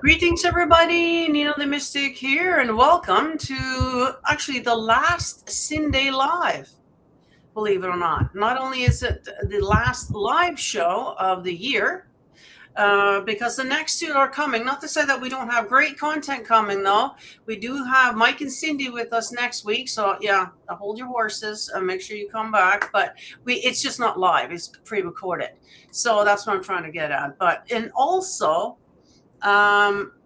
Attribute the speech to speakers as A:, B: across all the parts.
A: Greetings, everybody. Nino the Mystic here, and welcome to actually the last SINDAY live. Believe it or not. Not only is it the last live show of the year, because the next two are coming. Not to say that we don't have great content coming, though. We do have Mike and Cindy with us next week. So, yeah, hold your horses and make sure you come back. But it's just not live. It's pre-recorded. So that's what I'm trying to get at. And also,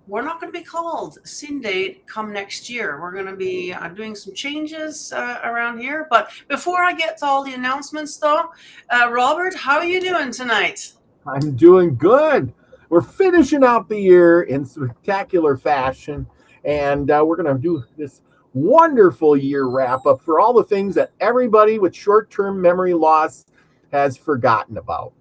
A: we're not going to be called SINDAY come next year. We're going to be doing some changes around here. But before I get to all the announcements, though, Robert, how are you doing tonight?
B: I'm doing good. We're finishing out the year in spectacular fashion, and we're going to do this wonderful year wrap up for all the things that everybody with short-term memory loss has forgotten about.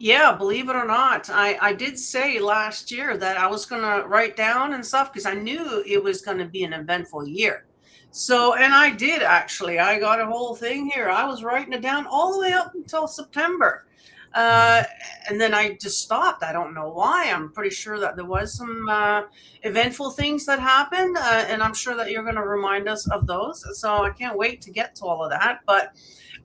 A: Yeah, believe it or not, I did say last year that I was going to write down and stuff because I knew it was going to be an eventful year. So, and I did actually. I got a whole thing here. I was writing it down all the way up until September. And then I just stopped. I don't know why. I'm pretty sure that there was some eventful things that happened, and I'm sure that you're going to remind us of those. So I can't wait to get to all of that. But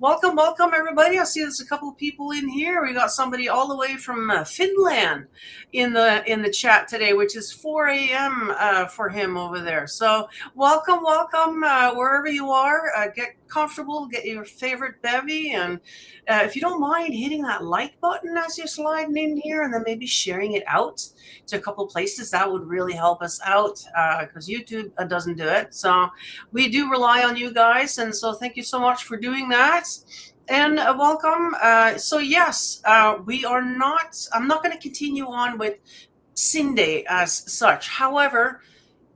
A: welcome, everybody. I see there's a couple of people in here. We got somebody all the way from Finland in the chat today, which is 4 a.m. For him over there. So welcome, wherever you are. Get comfortable, get your favorite bevy, and if you don't mind hitting that like button as you're sliding in here, and then maybe sharing it out to a couple places, that would really help us out because YouTube doesn't do it. So we do rely on you guys, and so thank you so much for doing that. And welcome. So yes, we are not. I'm not going to continue on with SINDAY as such. However,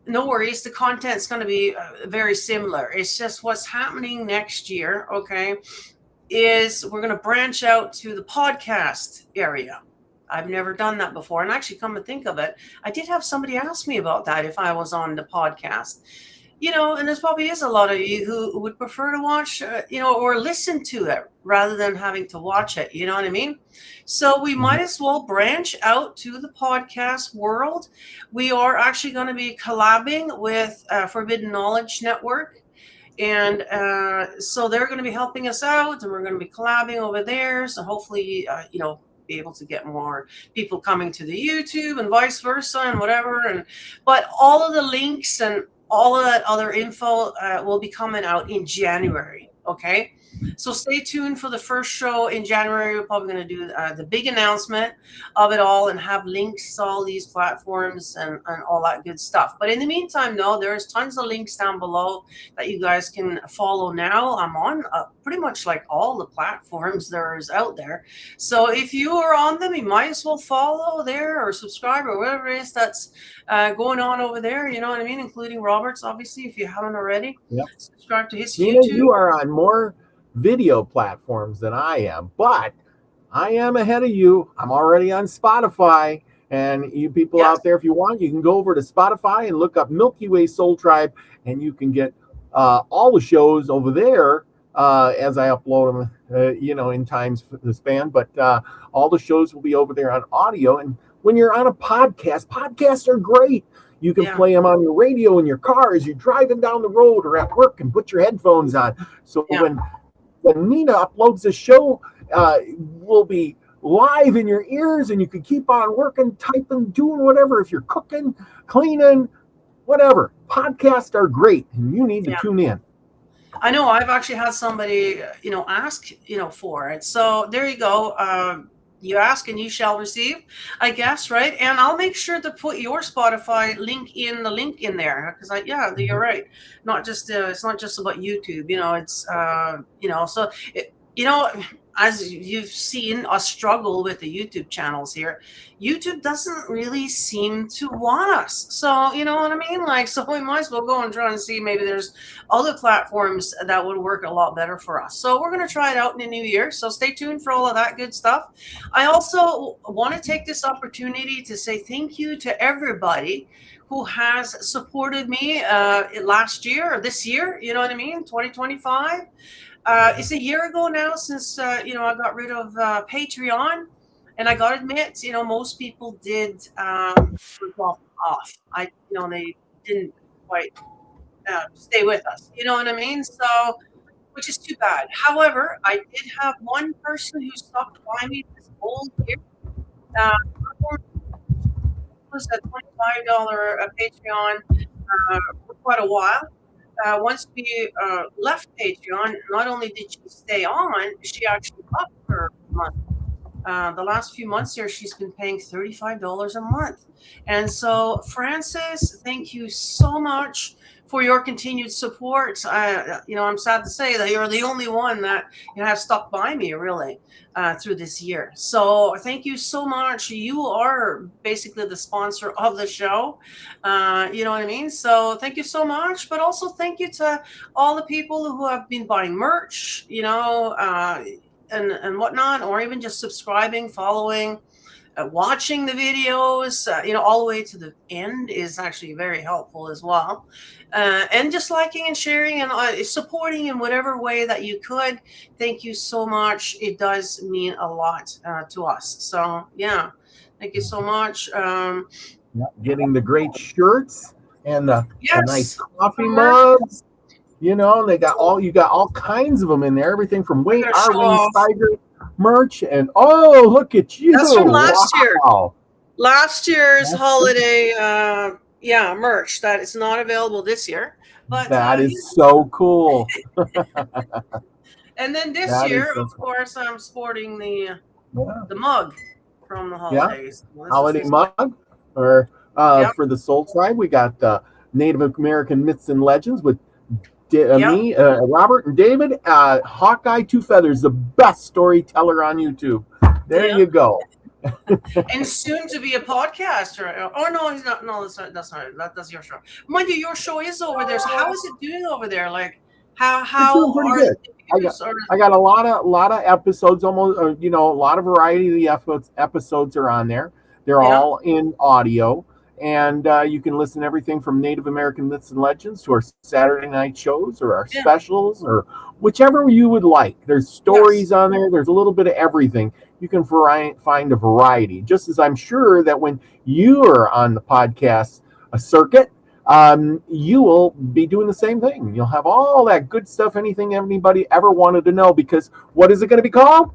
A: no worries, the content's going to be very similar. It's just what's happening next year, okay, is we're going to branch out to the podcast area. I've never done that before. And actually, come to think of it, I did have somebody ask me about that if I was on the podcast. You know, and there's probably is a lot of you who would prefer to watch, or listen to it rather than having to watch it. You know what I mean? So we might as well branch out to the podcast world. We are actually going to be collabing with Forbidden Knowledge Network. And so they're going to be helping us out, and we're going to be collabing over there. So hopefully, be able to get more people coming to the YouTube and vice versa and whatever. But all of the links and all of that other info will be coming out in January. Okay. So stay tuned for the first show in January. We're probably going to do the big announcement of it all and have links to all these platforms and all that good stuff. But in the meantime, there's tons of links down below that you guys can follow now. I'm on pretty much like all the platforms there is out there. So if you are on them, you might as well follow there or subscribe or whatever it is that's going on over there. You know what I mean? Including Robert's, obviously, if you haven't already.
B: Yep.
A: Subscribe to his
B: Nina,
A: YouTube.
B: you are on more video platforms than I am, but I am ahead of you. I'm already on Spotify, and you people out there, if you want, you can go over to Spotify and look up Milky Way Soul Tribe, and you can get all the shows over there as I upload them, in times for the span. But all the shows will be over there on audio. And when you're on a podcast, podcasts are great. You can play them on your radio in your car as you're driving down the road or at work, and put your headphones on. So when Nina uploads the show, will be live in your ears, and you can keep on working, typing, doing whatever. If you're cooking, cleaning, whatever, podcasts are great, and you need to tune in.
A: I know I've actually had somebody, ask, for it. So there you go. You ask and you shall receive, I guess, right? And I'll make sure to put your Spotify link in there, because you're right. Not just it's not just about YouTube, it's so as you've seen us struggle with the YouTube channels here, YouTube doesn't really seem to want us. So, you know what I mean? So we might as well go and try and see maybe there's other platforms that would work a lot better for us. So we're going to try it out in the new year. So stay tuned for all of that good stuff. I also want to take this opportunity to say thank you to everybody who has supported me last year or this year, you know what I mean? 2025. It's a year ago now since, I got rid of Patreon. And I got to admit, most people did drop off. They didn't quite stay with us. You know what I mean? So, which is too bad. However, I did have one person who stopped by me this whole year. Uh, was a $25 Patreon for quite a while. Once we left Patreon, not only did she stay on, she actually upped her month. The last few months here, she's been paying $35 a month. And so, Frances, thank you so much for your continued support. I'm sad to say that you're the only one that has stuck by me, really, through this year. So thank you so much. You are basically the sponsor of the show. You know what I mean? So thank you so much. But also thank you to all the people who have been buying merch, and whatnot, or even just subscribing, following, watching the videos, all the way to the end is actually very helpful as well. And just liking and sharing and supporting in whatever way that you could. Thank you so much. It does mean a lot to us. So yeah, thank you so much.
B: Getting the great shirts and the nice coffee
A: merch.
B: mugs. You got all kinds of them in there. Everything from Wayne Tiger merch, and look at you.
A: That's from last year. Last year's holiday merch that is not available this year. But
B: that is so cool.
A: And then this year, of course, I'm sporting the mug from the holidays.
B: Yeah. Holiday mug. Or for the Soul Tribe, we got Native American Myths and Legends with me, Robert, and David. Hawkeye Two Feathers, the best storyteller on YouTube. There you go.
A: And soon to be a podcaster. Oh no, he's not. No, that's not. That's your show. Mind you, your show is over there. So how is it doing over there? Like how
B: pretty good. I got a lot of episodes. Almost, a lot of variety of the episodes are on there. They're all in audio. And you can listen to everything from Native American Myths and Legends to our Saturday night shows or our specials or whichever you would like. There's stories on there. There's a little bit of everything. You can find a variety. Just as I'm sure that when you are on the podcast circuit, you will be doing the same thing. You'll have all that good stuff, anything anybody ever wanted to know, because what is it going to be called?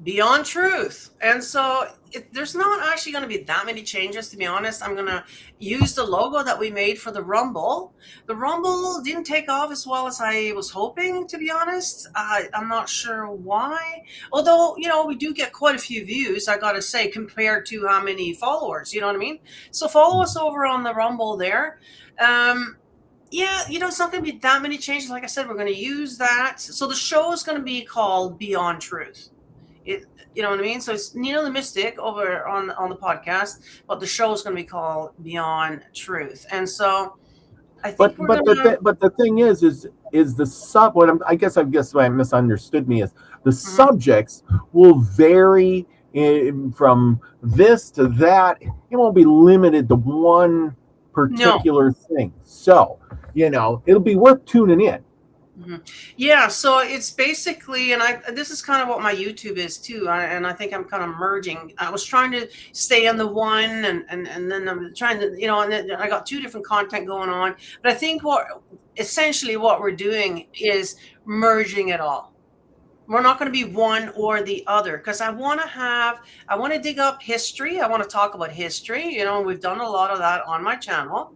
A: Beyond Truth. And so there's not actually going to be that many changes, to be honest. I'm going to use the logo that we made for the Rumble. The Rumble didn't take off as well as I was hoping, to be honest. I'm not sure why. Although, we do get quite a few views, I got to say, compared to how many followers, you know what I mean? So follow us over on the Rumble there. It's not going to be that many changes. Like I said, we're going to use that. So the show is going to be called Beyond Truth. You know what I mean? So it's Nina the Mystic over on the podcast, but the show is going to be called Beyond Truth. And so I think
B: but the thing is the sub. I guess what I misunderstood me is the subjects will vary from this to that. It won't be limited to one particular thing. So it'll be worth tuning in.
A: Mm-hmm. Yeah, so it's basically, and this is kind of what my YouTube is too, and I think I'm kind of merging. I was trying to stay on the one, and then I'm trying to, and then I got two different content going on. But I think essentially what we're doing is merging it all. We're not going to be one or the other, because I want to dig up history. I want to talk about history. We've done a lot of that on my channel.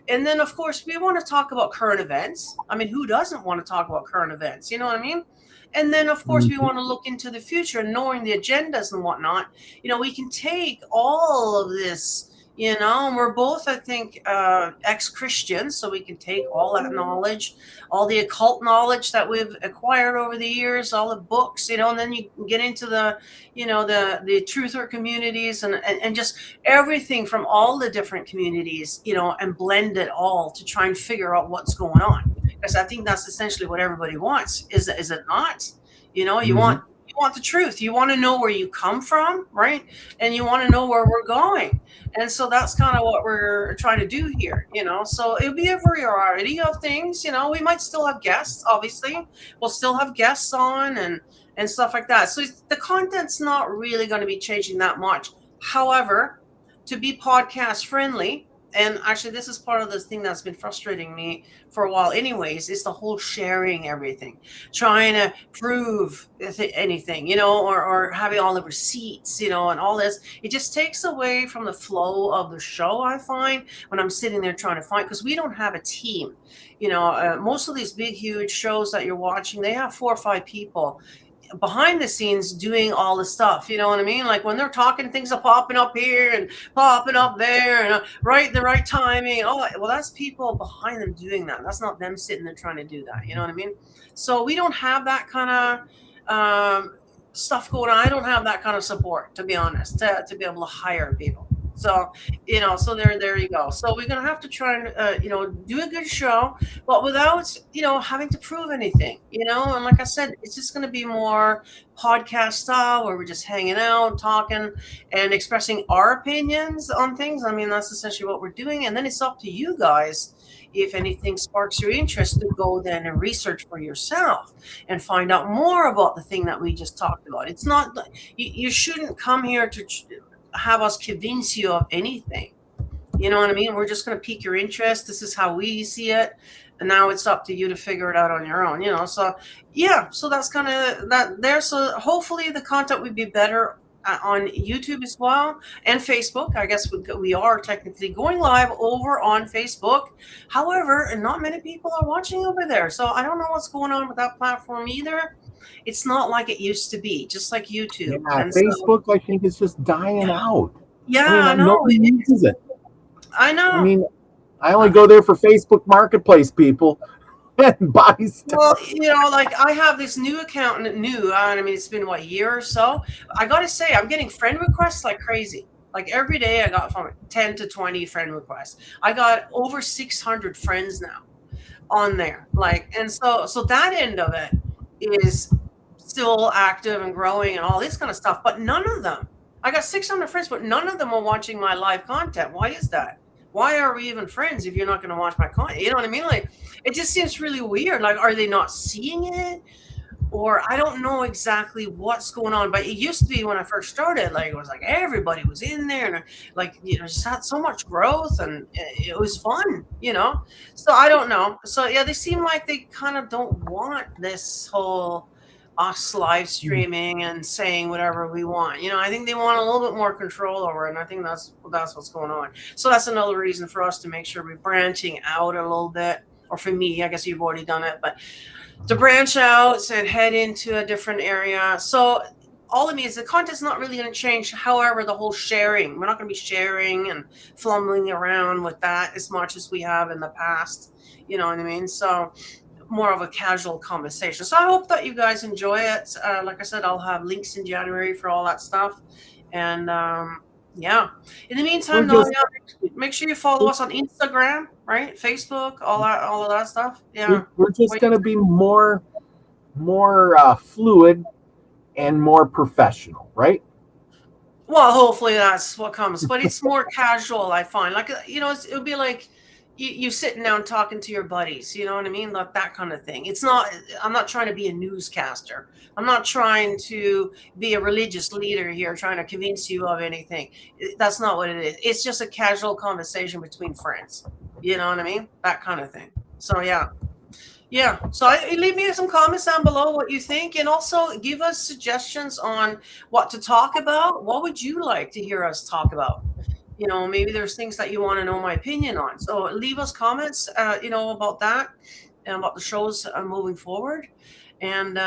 A: And then, of course, we want to talk about current events. I mean, who doesn't want to talk about current events? You know what I mean? And then, of course, we want to look into the future, knowing the agendas and whatnot. We can take all of this, and we're both, I think, ex-Christians, so we can take all that knowledge, all the occult knowledge that we've acquired over the years, all the books, and then you get into the, the truther communities and just everything from all the different communities, and blend it all to try and figure out what's going on. Because I think that's essentially what everybody wants. Is it not? You want want the truth. You want to know where you come from, right? And you want to know where we're going. And so that's kind of what we're trying to do here, So it'll be a variety of things, We might still have guests, obviously. We'll still have guests on and stuff like that. So the content's not really going to be changing that much. However, to be podcast friendly, and actually this is part of this thing that's been frustrating me for a while anyways, is the whole sharing everything, trying to prove anything, or having all the receipts, and all this. It just takes away from the flow of the show, I find, when I'm sitting there trying to find, because we don't have a team. Most of these big, huge shows that you're watching, they have 4 or 5 people behind the scenes doing all the stuff, you know what I mean? Like when they're talking, things are popping up here and popping up there, and the right timing. Oh, well, that's people behind them doing that. That's not them sitting there trying to do that. You know what I mean? So we don't have that kind of stuff going on. I don't have that kind of support, to be honest, to be able to hire people. So, so there you go. So we're going to have to try and, do a good show, but without, having to prove anything, and like I said, it's just going to be more podcast style where we're just hanging out, talking and expressing our opinions on things. I mean, that's essentially what we're doing. And then it's up to you guys. If anything sparks your interest, to go then and research for yourself and find out more about the thing that we just talked about. It's not, you shouldn't come here to have us convince you of anything. You know what I mean? We're just going to pique your interest. This is how we see it. And now it's up to you to figure it out on your own, So, yeah, so that's kind of that there. So hopefully the content would be better on YouTube as well, and Facebook. I guess we are technically going live over on Facebook. However, not many people are watching over there. So I don't know what's going on with that platform either. It's not like it used to be, just like YouTube.
B: Yeah, and Facebook, I think, is just dying out.
A: Yeah, I know.
B: Nobody uses it.
A: I know.
B: I mean, I only go there for Facebook Marketplace, people, and buy stuff.
A: Well, like I have this new account, I mean, it's been, a year or so. I got to say, I'm getting friend requests like crazy. Like every day I got from 10 to 20 friend requests. I got over 600 friends now on there. And so that end of it is still active and growing and all this kind of stuff, but none of them, I got 600 friends, but none of them are watching my live content. Why is that? Why are we even friends if you're not going to watch my content? You know what I mean? Like, it just seems really weird. Like, are they not seeing it? Or I don't know exactly what's going on, but it used to be when I first started, like, it was like everybody was in there and like, just had so much growth and it was fun, So I don't know. So yeah, they seem like they kind of don't want this whole us live streaming and saying whatever we want. I think they want a little bit more control over it, and I think that's what's going on. So that's another reason for us to make sure we're branching out a little bit. Or for me, I guess you've already done it, but to branch out and head into a different area. So all it means, the content's not really going to change. However, the whole sharing, we're not going to be sharing and fumbling around with that as much as we have in the past. You know what I mean? So more of a casual conversation. So I hope that you guys enjoy it. Like I said, I'll have links in January for all that stuff. And yeah. In the meantime, make sure you follow us on Instagram, right? Facebook, all of that stuff. Yeah.
B: We're just going to be more fluid and more professional, right?
A: Well, hopefully that's what comes, but it's more casual, I find. Like, it'll be like you sitting down talking to your buddies, you know what I mean? Like that kind of thing. I'm not trying to be a newscaster. I'm not trying to be a religious leader here, trying to convince you of anything. That's not what it is. It's just a casual conversation between friends. You know what I mean? That kind of thing. So, yeah. Yeah. So leave me some comments down below what you think, and also give us suggestions on what to talk about. What would you like to hear us talk about? Maybe there's things that you want to know my opinion on. So leave us comments, about that and about the shows moving forward. And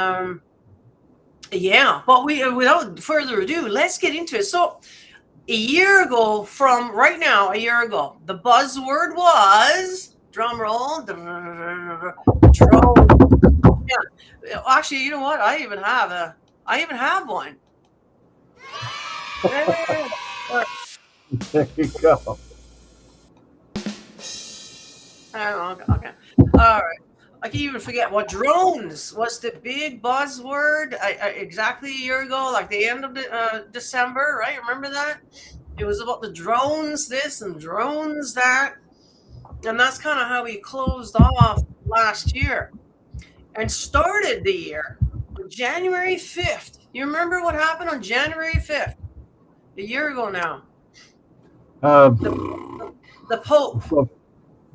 A: yeah, but without further ado, let's get into it. So a year ago, the buzzword was, drum roll, drum. Yeah. Actually, you know what? I even have one.
B: There you go.
A: Oh, okay. All right. I can even forget what drones was the big buzzword exactly a year ago, like the end of December, right? Remember that? It was about the drones this and drones that. And that's kind of how we closed off last year and started the year on January 5th. You remember what happened on January 5th? A year ago now.
B: Uh,
A: The, the Pope.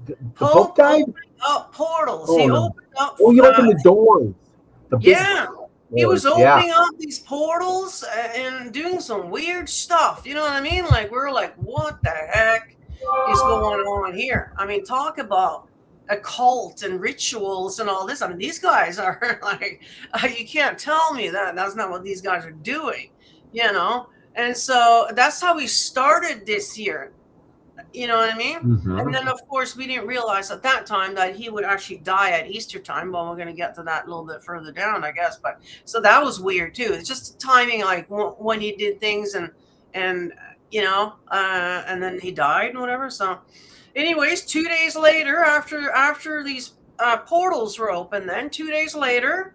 B: the Pope died?
A: Opened up portals.
B: Oh,
A: He
B: no.
A: opened up.
B: Oh, he opened the doors. The big
A: Yeah. He
B: doors.
A: was opening up these portals and doing some weird stuff. You know what I mean? Like, we're like, what the heck is going on here? I mean, talk about occult and rituals and all this. I mean, these guys are like, you can't tell me that that's not what these guys are doing, you know? And so that's how we started this year. You know what I mean?
B: Mm-hmm.
A: And then, of course, we didn't realize at that time that he would actually die at Easter time. Well, we're going to get to that a little bit further down, I guess. But so that was weird too. It's just timing, like when he did things, and you know, and then he died and whatever. So, anyways, 2 days later, after these portals were open, then 2 days later,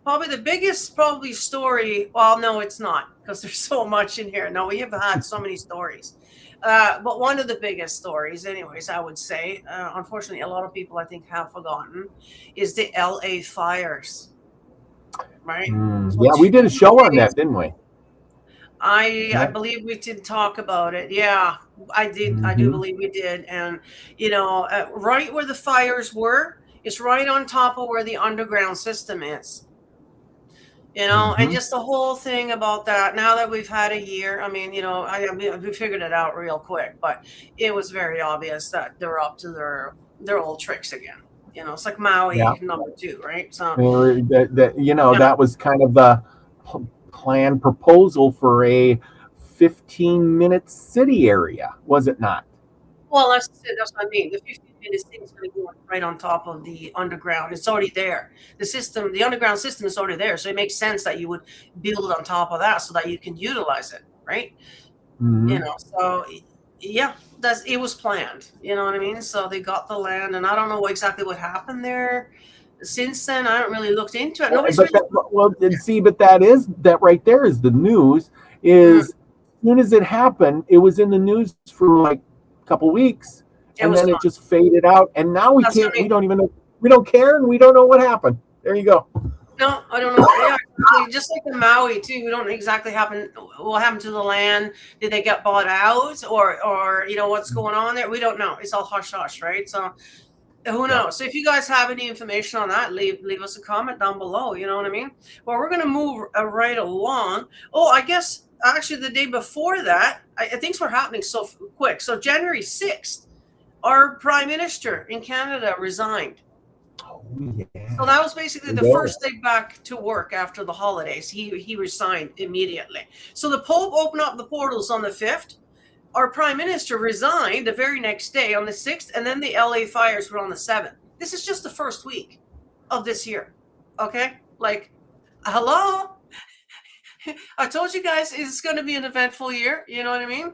A: probably the biggest story. Well, no, it's not, because there's so much in here. No, we have had so many stories. But one of the biggest stories, anyways, I would say, unfortunately, a lot of people I think have forgotten, is the LA fires. Right?
B: Yeah, we did a show on that, didn't we?
A: I believe we did talk about it. Yeah, I did. Mm-hmm. I do believe we did. And, you know, right where the fires were, it's right on top of where the underground system is. You know, and just the whole thing about that, now that we've had a year, I mean, you know, we figured it out real quick, but it was very obvious that they're up to their old tricks again. You know, it's like Maui #2, right? So
B: that was kind of the planned proposal for a 15-minute city area, was it not?
A: Well, that's what I mean. The 15-minute city is going to go right on top of the underground. It's already there. The underground system is already there. So it makes sense that you would build on top of that so that you can utilize it, right? Mm-hmm. You know, so yeah, it was planned. You know what I mean? So they got the land, and I don't know exactly what happened there. Since then, I haven't really looked into it.
B: But that right there is the news. As soon as it happened, it was in the news for like couple weeks, and then it just faded out, and now we can't. We don't even know. We don't care, and we don't know what happened. There you go.
A: No, I don't know. Yeah, just like in Maui too, we don't exactly what happened to the land. Did they get bought out, or you know what's going on there? We don't know. It's all hush hush, right? So who knows? So if you guys have any information on that, leave us a comment down below. You know what I mean? Well, we're gonna move right along. Oh, I guess. Actually, the day before that, things were happening so quick. So January 6th, our prime minister in Canada resigned.
B: Oh, yeah.
A: So that was basically the first day back to work after the holidays. He resigned immediately. So the Pope opened up the portals on the 5th. Our prime minister resigned the very next day on the 6th, and then the LA fires were on the 7th. This is just the first week of this year. Okay? Like, hello? I told you guys it's going to be an eventful year. You know what I mean?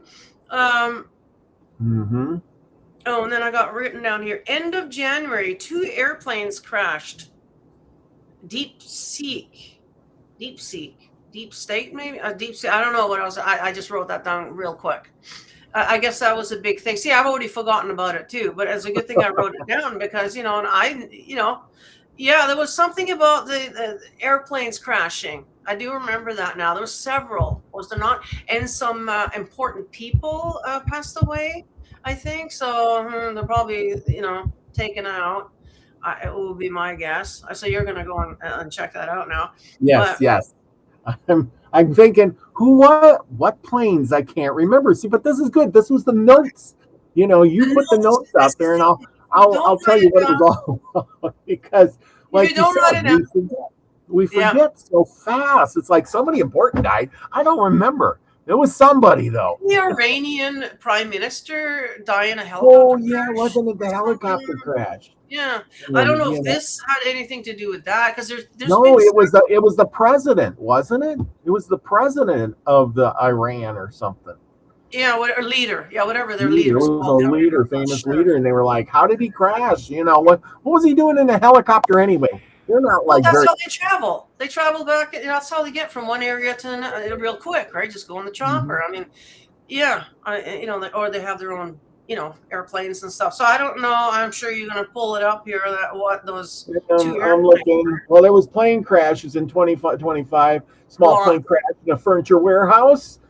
A: Oh, and then I got written down here. End of January, 2 airplanes crashed. Deep State, maybe? Deep Sea. I don't know what else. I just wrote that down real quick. I guess that was a big thing. See, I've already forgotten about it too, but it's a good thing I wrote it down because, you know, there was something about the airplanes crashing. I do remember that now. There were several, was there not? And some important people passed away, I think. So they're probably, you know, taken out. It will be my guess. So you're going to go and check that out now.
B: Yes. I'm thinking, what planes? I can't remember. See, but this is good. This was the notes. You know, you put the notes out there, and I'll tell you what it was all about because, like you said, we forget so fast. It's like somebody important died. I don't remember. There was somebody though.
A: The Iranian prime minister died in a helicopter.
B: Oh yeah, wasn't it the helicopter crash?
A: Yeah, I don't know if this had anything to do with that because there's
B: it was the president, wasn't it? It was the president of the Iran or something.
A: Yeah, or leader. Yeah, whatever their
B: Leader. It
A: leader's
B: was a
A: called.
B: leader,
A: I'm not
B: famous
A: sure.
B: leader, and they were like, "How did he crash? What was he doing in a helicopter anyway?" They're not
A: Well,
B: like
A: that's
B: very.
A: how they travel. They travel back. That's how they get from one area to another real quick, right? Just go on the
B: Mhm.
A: chopper. I mean, yeah, or they have their own, airplanes and stuff. So I don't know. I'm sure you're going to pull it up here that what those two
B: I'm
A: airplanes
B: looking. Well, there was plane crashes in 25, small
A: lot.
B: plane crash in a furniture warehouse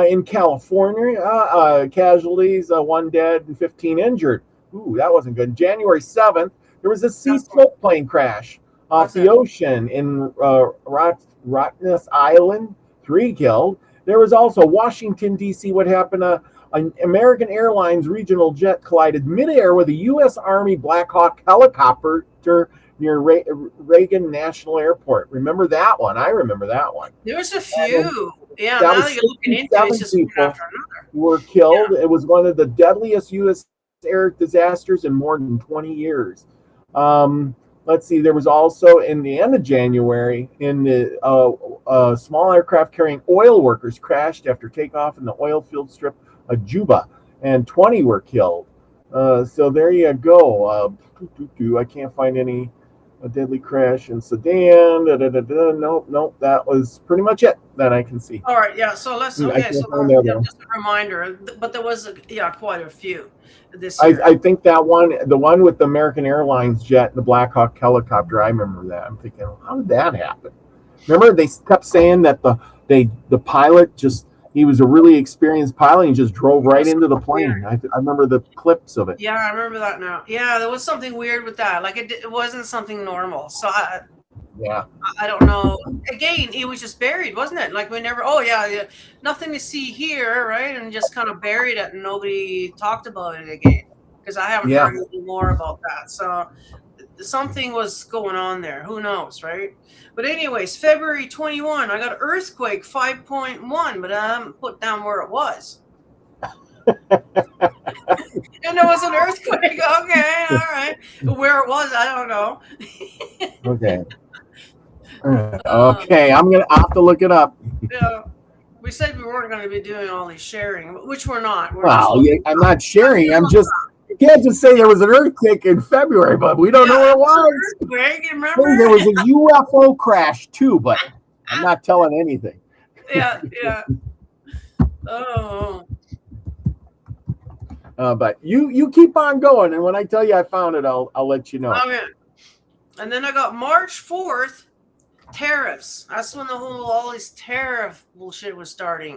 B: in California. Casualties, one dead and 15 injured. Ooh, that wasn't good. January 7th, there was a sea
A: That's what.
B: float plane crash off
A: What's
B: the
A: it?
B: ocean in Rottnest Island, 3 killed. There was also Washington, D.C. What happened? An American Airlines regional jet collided midair with a U.S. Army Black Hawk helicopter near Reagan National Airport. Remember that one? I remember that one.
A: There was a
B: And
A: few. Yeah,
B: that
A: now
B: was
A: that you're looking into it, it's
B: 67
A: just one
B: people
A: after another.
B: were killed.
A: Yeah.
B: It was one of the deadliest U.S. air disasters in more than 20 years. Um, let's see. There was also in the end of January, in the small aircraft carrying oil workers crashed after takeoff in the oil field strip of Juba, and 20 were killed. So there you go. I can't find any a deadly crash in Sudan. Nope, nope. That was pretty much it that I can see.
A: All right. Yeah. So let's.
B: I
A: Okay. So
B: can't find the other one.
A: just a reminder. But there was quite a few this year.
B: I think that one, the one with the American Airlines jet and the Black Hawk helicopter, I remember that. I'm thinking, how did that happen? Remember, they kept saying that the pilot just he was a really experienced pilot and he just drove
A: It
B: right
A: was
B: into the
A: weird.
B: plane. I remember the clips of it.
A: Yeah, I remember that now. Yeah, there was something weird with that. Like it wasn't something normal. So
B: Yeah,
A: I don't know. Again, it was just buried, wasn't it? Like we never. Oh yeah, yeah, nothing to see here, right? And just kind of buried it, and nobody talked about it again because I haven't
B: yeah.
A: heard anything more about that. So something was going on there. Who knows, right? But anyways, February 21, I got earthquake 5.1, but I haven't put down where it was. And there was an earthquake. Okay, all right. Where it was, I don't know.
B: Okay.
A: Uh,
B: Okay, I have to look it up.
A: yeah. We said we weren't going to be doing all these sharing, which we're not. We're just
B: Well, yeah,
A: looking.
B: I'm not
A: I'm
B: sharing.
A: just
B: I'm
A: looking.
B: just you can't just say there was an earthquake in February, but we don't know
A: Yeah,
B: where
A: it
B: it
A: was an
B: was.
A: earthquake. You
B: Hey, there
A: remember?
B: was a UFO crash too, but I'm not telling anything.
A: Yeah, yeah. Oh,
B: But you keep on going, and when I tell you I found it, I'll let you know.
A: okay. And then I got March 4th, tariffs. That's when all this tariff bullshit was starting.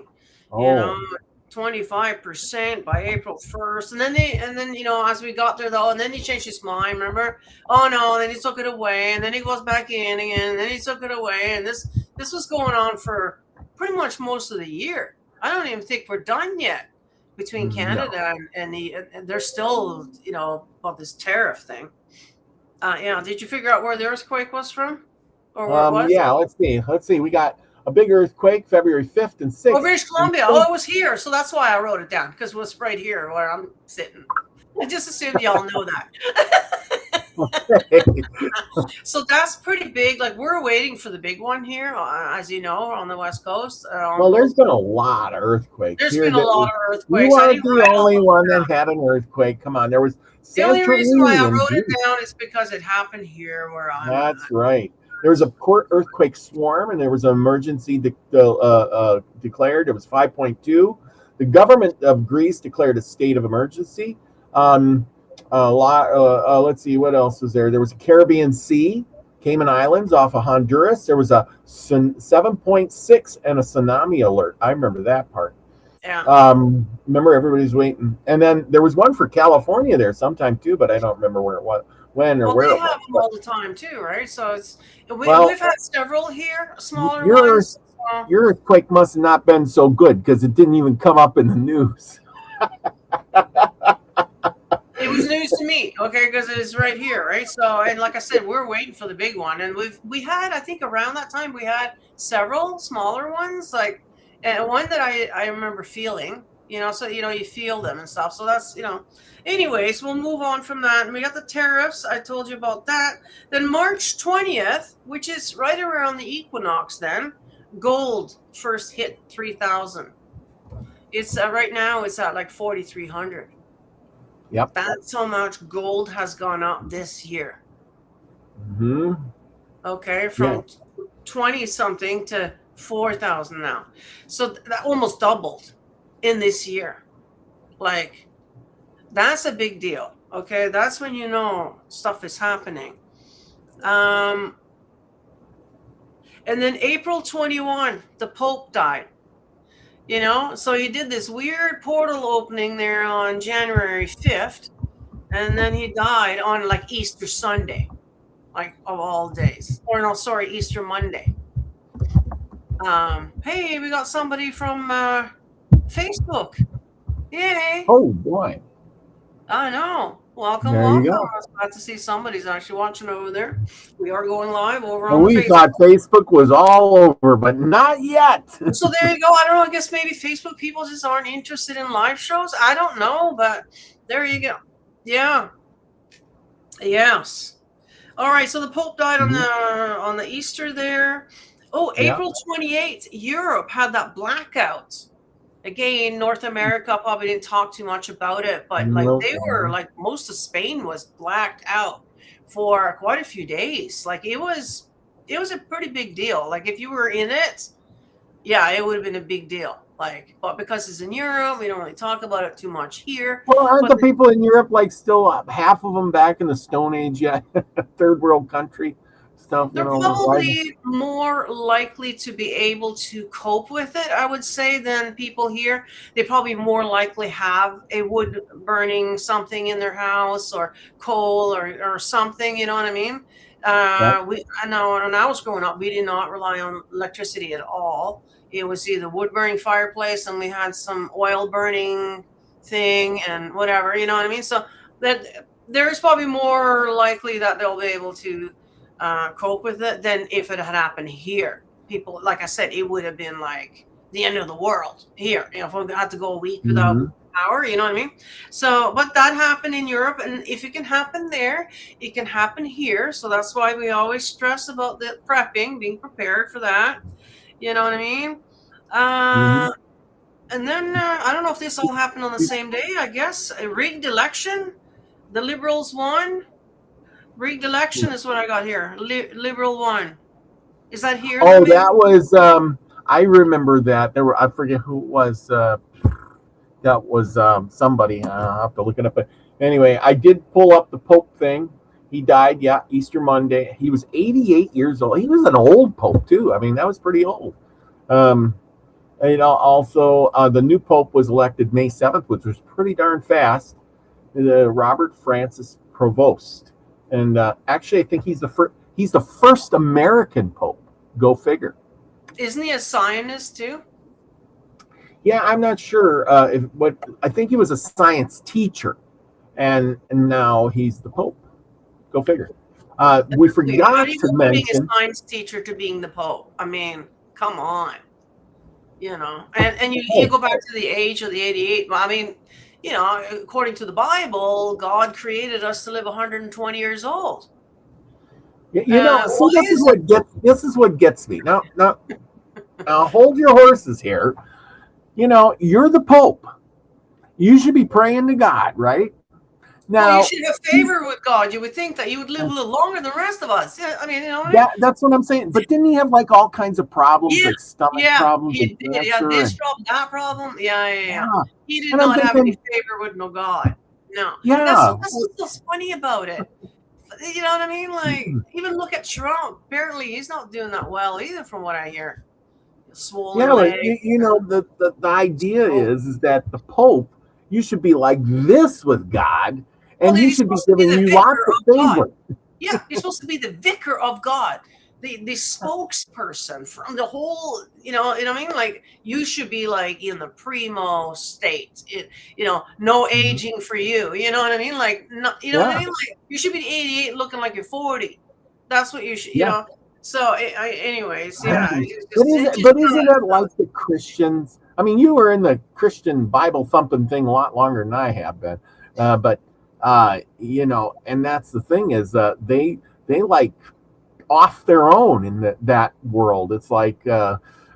A: You know,
B: Oh,
A: 25% by April 1st. And then, as we got there though, and then he changed his mind, remember? Oh no, and then he took it away, and then he goes back in again, and then he took it away. And this was going on for pretty much most of the year. I don't even think we're done yet between
B: no.
A: Canada and they're still, about this tariff thing. Did you figure out where the earthquake was from? Or where it was?
B: Yeah. Let's see. We got a big earthquake February 5th and
A: Oh,
B: 6th.
A: British Columbia. Oh, it was here. So that's why I wrote it down, because it was right here where I'm sitting. I just assumed y'all know that. So that's pretty big. Like we're waiting for the big one here, as you know, on the West Coast.
B: Well, there's been a lot of earthquakes
A: There's
B: here.
A: been a
B: That
A: lot of
B: you
A: earthquakes. I
B: aren't
A: didn't
B: the
A: write all
B: only
A: of
B: one
A: them
B: that
A: down.
B: had an earthquake. Come on, there was
A: The only reason why
B: Santorini
A: I
B: in
A: wrote it
B: June.
A: down is because it happened here where I'm
B: That's
A: at.
B: right. There was a port earthquake swarm, and there was an emergency declared. It was 5.2. The government of Greece declared a state of emergency. Let's see, what else was there? There was a Caribbean Sea, Cayman Islands off of Honduras. There was a 7.6 and a tsunami alert. I remember that part.
A: Yeah.
B: Remember, everybody's waiting. And then there was one for California there sometime too, but I don't remember where it was, when or
A: Well,
B: where
A: they
B: it was.
A: have them all the time too, right? So
B: Well,
A: we've had several here, smaller
B: your
A: ones. So
B: your earthquake must have not been so good because it didn't even come up in the news.
A: it was news to me, okay, because it's right here, right? So, and like I said, we're waiting for the big one, and we had, I think, around that time we had several smaller ones, like, and one that I remember feeling, so you feel them and stuff. So that's Anyways, we'll move on from that, and we got the tariffs. I told you about that. Then March 20th, which is right around the equinox, then gold first hit 3,000. It's right now it's at like 4,300.
B: Yep.
A: That's how much gold has gone up this year.
B: Hmm.
A: Okay,
B: Yeah.
A: from 20 something to 4,000 now. So that almost doubled in this year. Like, that's a big deal. Okay, that's when you know stuff is happening. And then April 21, the Pope died. So he did this weird portal opening there on January 5th, and then he died on like Easter Sunday, like of all days. Or no, sorry, Easter Monday. Hey, we got somebody from Facebook. Yay!
B: Oh boy.
A: I know. Welcome,
B: There you
A: welcome.
B: go.
A: I was glad to see somebody's actually watching over there. We are going live over
B: And
A: on the
B: we
A: Facebook.
B: thought Facebook was all over, but not yet.
A: So there you go. I don't know. I guess maybe Facebook people just aren't interested in live shows. I don't know, but there you go. Yeah. Yes. All right. So the Pope died on the Easter there. Oh,
B: Yeah.
A: April 28th, Europe had that blackout. Again, North America probably didn't talk too much about it, but like
B: Nope.
A: they were like most of Spain was blacked out for quite a few days. Like it was a pretty big deal. Like if you were in it, yeah, it would have been a big deal. Like, but because it's in Europe, we don't really talk about it too much here.
B: Well, aren't
A: But
B: the people in Europe like still half of them back in the Stone Age yet? Third world country stuff,
A: they're
B: Why?
A: probably more likely to be able to cope with it, I would say, than people here. They probably more likely have a wood burning something in their house or coal or something, you know what I mean? I know when I was growing up, we did not rely on electricity at all. It was either wood burning fireplace and we had some oil burning thing and whatever, you know what I mean? So that there's probably more likely that they'll be able to cope with it than if it had happened here. People, like I said, it would have been like the end of the world here. If we had to go a week without power, you know what I mean? So, but that happened in Europe, and if it can happen there, it can happen here. So that's why we always stress about the prepping, being prepared for that. You know what I mean? And then I don't know if this all happened on the same day. I guess a rigged election. The Liberals won. Rigged election is what I got here. Liberal won. Is that here?
B: Oh, that was I remember that. There were I forget who it was. That was somebody. I'll have to look it up. But anyway, I did pull up the Pope thing. He died, yeah, Easter Monday. He was 88 years old. He was an old Pope too. I mean, that was pretty old. Also, the new Pope was elected May 7th, which was pretty darn fast. Robert Francis Provost. And actually, I think he's the first American Pope. Go figure.
A: Isn't he a Zionist too?
B: Yeah, I'm not sure. I think he was a science teacher, and now he's the Pope. Go figure. We forgot to mention
A: being a science teacher to being the Pope. I mean, come on. And you go back to the age of the 88. I mean, according to the Bible, God created us to live 120 years old.
B: This is what gets me. Now, hold your horses here. You're the Pope. You should be praying to God, right? Now,
A: you should have favor with God. You would think that you would live a little longer than the rest of us. Yeah, I mean,
B: that's what I'm saying. But didn't he have like all kinds of problems, like stomach problems?
A: He did. Yeah, this problem, that problem. Yeah. He did not have any favor with no God. No.
B: Yeah.
A: That's what's funny about it. You know what I mean? Like, even look at Trump. Apparently, he's not doing that well either, from what I hear. Swollen leg.
B: The idea is that the Pope, you should be like this with God, and he should be giving you lots of favor.
A: Yeah, you're supposed to be the vicar of God, the spokesperson from the whole. You know what I mean? Like, you should be like in the primo state. No aging for you. You know what I mean? Like, no, you know what I mean? Like, you should be 88, looking like you're 40. That's what you should. You know. So, anyways, yeah.
B: But isn't it like the Christians? I mean, you were in the Christian Bible thumping thing a lot longer than I have been, and that's the thing is they like off their own in that world. It's like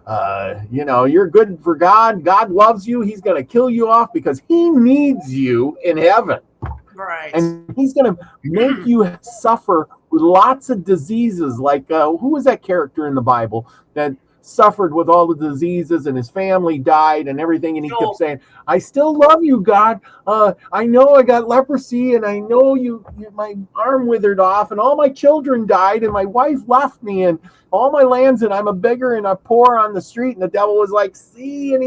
B: You're good for God. God loves you. He's going to kill you off because he needs you in heaven.
A: Right.
B: And he's going to make you suffer with lots of diseases. Like, who was that character in the Bible that suffered with all the diseases and his family died and everything? And he kept saying, I still love you, God. I know I got leprosy and I know my arm withered off and all my children died and my wife left me and all my lands and I'm a beggar and a poor on the street. And the devil was like, see, and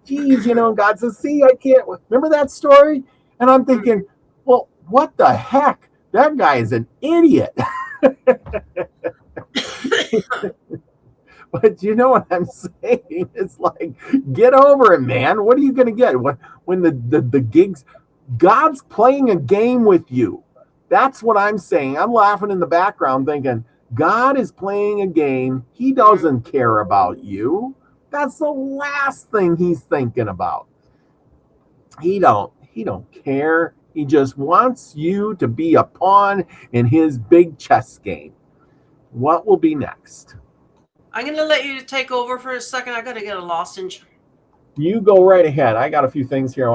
B: geez, and God says, see, I can't. Remember that story? And I'm thinking, well, what the heck? That guy is an idiot. But you know what I'm saying? It's like, get over it, man. What are you going to get? When the gigs, God's playing a game with you. That's what I'm saying. I'm laughing in the background thinking, God is playing a game. He doesn't care about you. That's the last thing he's thinking about. He don't care. He just wants you to be a pawn in his big chess game. What will be next?
A: I'm going to let you take over for a second. I got to get a lozenge.
B: You go right ahead. I got a few things here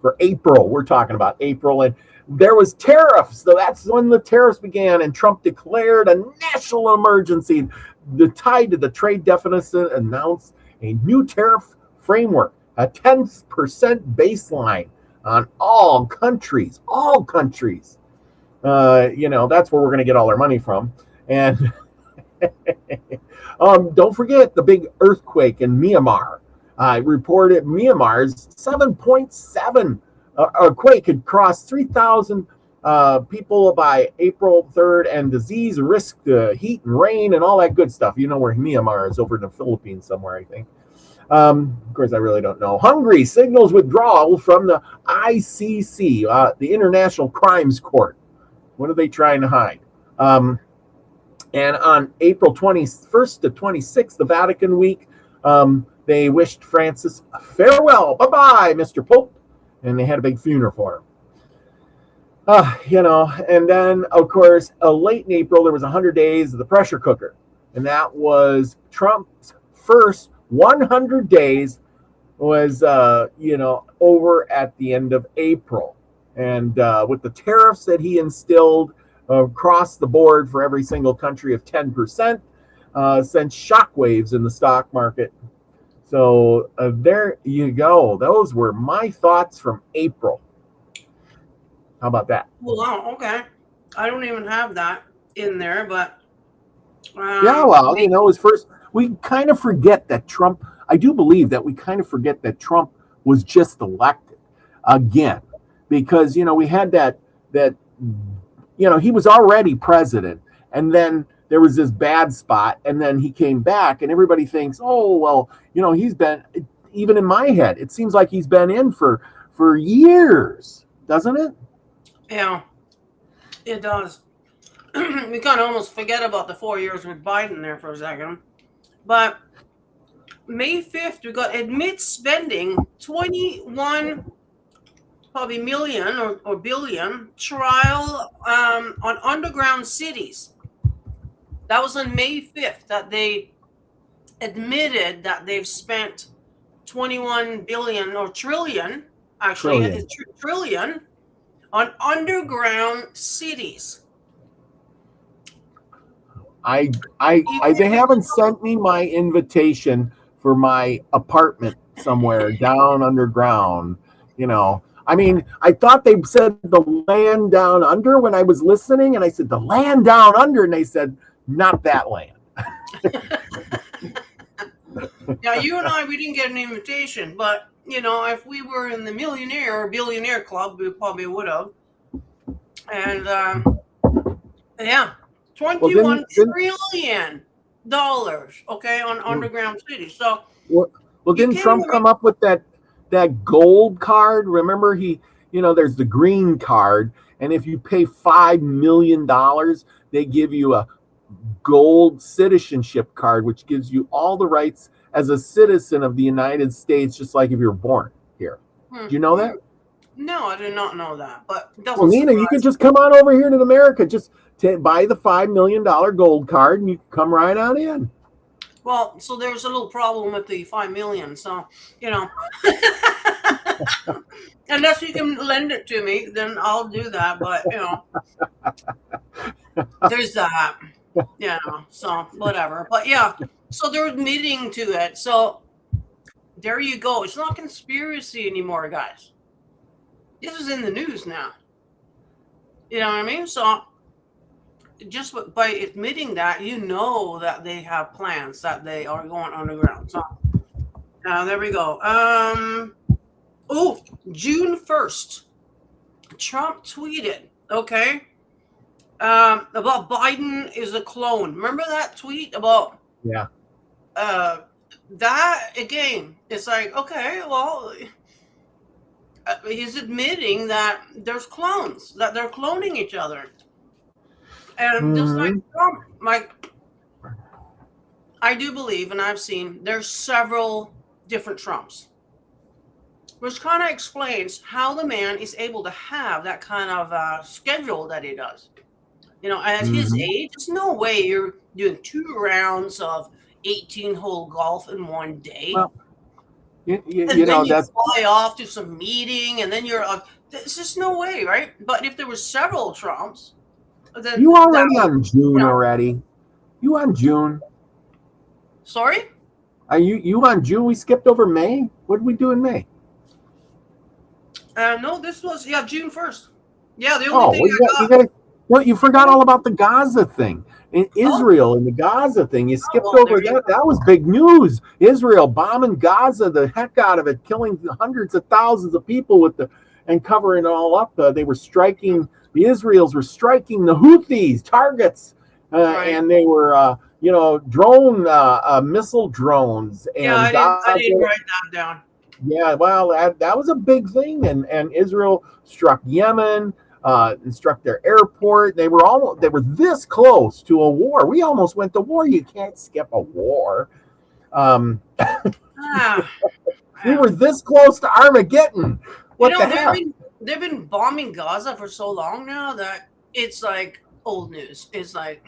B: for April. We're talking about April. And there was tariffs. So that's when the tariffs began. And Trump declared a national emergency. The tied to the trade deficit announced a new tariff framework, a 10% baseline on all countries. That's where we're going to get all our money from. And don't forget the big earthquake in Myanmar. Reported Myanmar's 7.7 quake had crossed 3,000 people by April 3rd, and disease risked heat and rain and all that good stuff. You know where Myanmar is, over in the Philippines somewhere, I think. Of course, I really don't know. Hungary signals withdrawal from the ICC, the International Crimes Court. What are they trying to hide? And on April 21st to 26th, the Vatican Week, they wished Francis farewell. Bye-bye, Mr. Pope. And they had a big funeral for him. And then, of course, late in April, there was 100 days of the pressure cooker. And that was Trump's first 100 days was, over at the end of April. And with the tariffs that he instilled across the board for every single country of 10%, sent shockwaves in the stock market. So there you go. Those were my thoughts from April. How about that?
A: Wow, okay. I don't even have that in there, but...
B: yeah, well, it was first... We kind of forget that Trump... I do believe that we kind of forget that Trump was just elected again. Because, we had that he was already president, and then there was this bad spot, and then he came back, and everybody thinks, oh, well, he's been, even in my head, it seems like he's been in for years, doesn't it?
A: Yeah, it does. We kind of almost forget about the 4 years with Biden there for a second. But May 5th, we got admit spending 21 probably million or billion trial on underground cities. That was on May 5th that they admitted that they've spent 21 billion or trillion, actually, trillion on underground cities.
B: They haven't sent me my invitation for my apartment somewhere down underground, I mean, I thought they said the land down under when I was listening, and I said, the land down under, and they said, not that land.
A: Now, you and I, we didn't get an invitation, but, if we were in the millionaire or billionaire club, we probably would have. And, yeah, $21 trillion, okay, on underground cities. So,
B: well, didn't Trump come up with that gold card? Remember, there's the green card, and if you pay $5 million, they give you a gold citizenship card, which gives you all the rights as a citizen of the United States, just like if you're born here. Do you know that?
A: No, I did not know that. But
B: well, Nina, you can just come on over here to America, just buy the $5 million gold card, and you can come right on in.
A: Well, so there's a little problem with the 5 million. So, you know, unless you can lend it to me, then I'll do that. But, you know, there's that. Yeah. So, whatever. But yeah, so they're admitting to it. So, there you go. It's not conspiracy anymore, guys. This is in the news now. You know what I mean? So, just by admitting that, you know that they have plans, that they are going underground. So, there we go. Oh, June 1st, Trump tweeted, okay, about Biden is a clone. Remember that tweet about
B: Yeah.
A: that again? It's like, okay, well, he's admitting that there's clones, that they're cloning each other. And just like Trump, I do believe, and I've seen, there's several different Trumps, which kind of explains how the man is able to have that kind of schedule that he does. You know, at his age, there's no way you're doing 2 rounds of 18-hole golf in one day.
B: Well, you
A: and
B: know,
A: then you
B: that's
A: fly off to some meeting, and then you're there's just no way, right? But if there were several Trumps, then
B: you already on June already. You on June?
A: Sorry?
B: Are you on June? We skipped over May. What did we do in May?
A: No, this was June 1st. Yeah, the only thing
B: you gotta. Well, you forgot all about the Gaza thing. In Israel and the Gaza thing, you skipped over that. That was big news. Israel bombing Gaza the heck out of it, killing hundreds of thousands of people and covering it all up. They were striking. The Israelis were striking the Houthis targets, and they were drone missile drones. And
A: I didn't write that down.
B: Yeah, well, that was a big thing, and Israel struck Yemen. And struck their airport. They were this close to a war. We almost went to war. You can't skip a war. We were this close to Armageddon. What the heck?
A: They've been bombing Gaza for so long now that it's like old news. It's like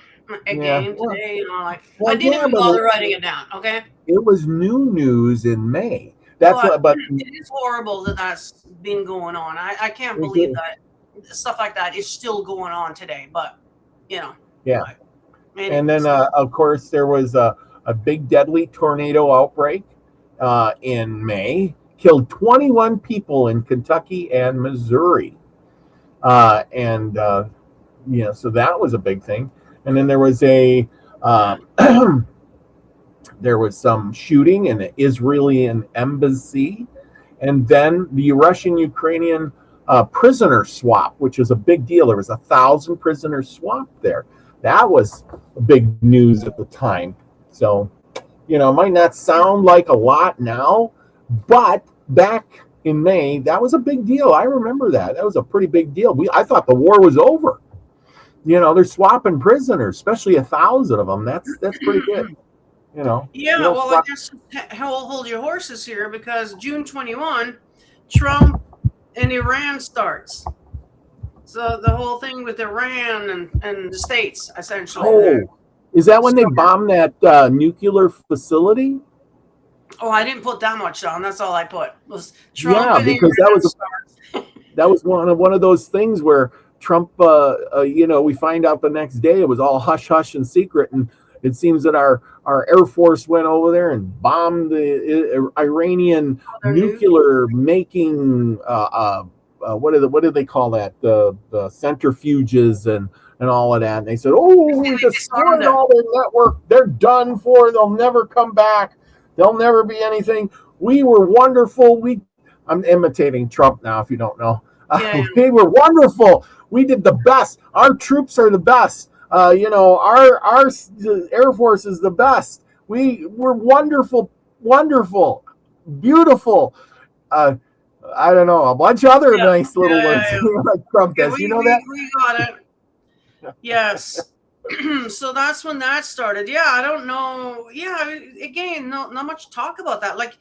A: again today, I didn't even bother writing it down. Okay,
B: it was new news in May.
A: But it is horrible that that's been going on. I can't believe that stuff like that is still going on today, but
B: yeah. And then of course there was a big deadly tornado outbreak in May, killed 21 people in Kentucky and Missouri, so that was a big thing. And then there was there was some shooting in the Israeli embassy, and then the Russian-Ukrainian prisoner swap, which is a big deal. There was 1,000 prisoners swapped there. That was big news at the time. So, it might not sound like a lot now, but back in May, that was a big deal. I remember that. That was a pretty big deal. I thought the war was over. They're swapping prisoners, especially 1,000 of them. That's pretty good.
A: Yeah, well, I guess hold your horses here, because June 21, Trump and Iran starts. So the whole thing with Iran and the States, essentially.
B: Oh, is that when they bombed that nuclear facility?
A: Oh, I didn't put that much on. That's all I put was Trump.
B: Yeah, because that was one of those things where Trump, we find out the next day it was all hush hush and secret, and it seems that our Air Force went over there and bombed the Iranian nuclear making. What do they call that? The centrifuges and all of that. And they said, we destroyed all their network. They're done for. They'll never come back. There'll never be anything. We were wonderful. I'm imitating Trump now, if you don't know. We were wonderful. We did the best. Our troops are the best. Our Air Force is the best. We were wonderful, beautiful. I don't know, a bunch of other nice little ones like Trump does. You know that?
A: We got it. Yes. So that's when that started. Yeah, I don't know. Yeah, again, not much talk about that. Like,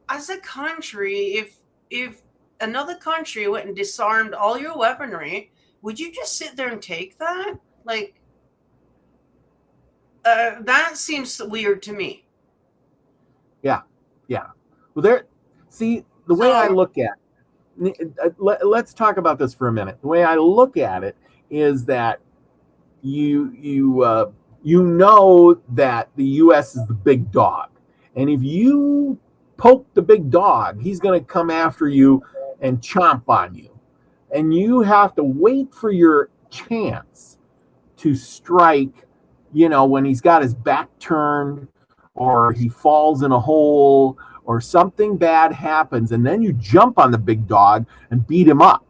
A: as a country, if another country went and disarmed all your weaponry, would you just sit there and take that? Like, that seems weird to me.
B: Yeah, yeah. Well, there. See, the way I
A: So
B: look at let's talk about this for a minute. The way I look at it is that you know that the U.S. is the big dog, and if you poke the big dog, he's going to come after you and chomp on you, and you have to wait for your chance to strike. You know, when he's got his back turned, or he falls in a hole, or something bad happens, and then you jump on the big dog and beat him up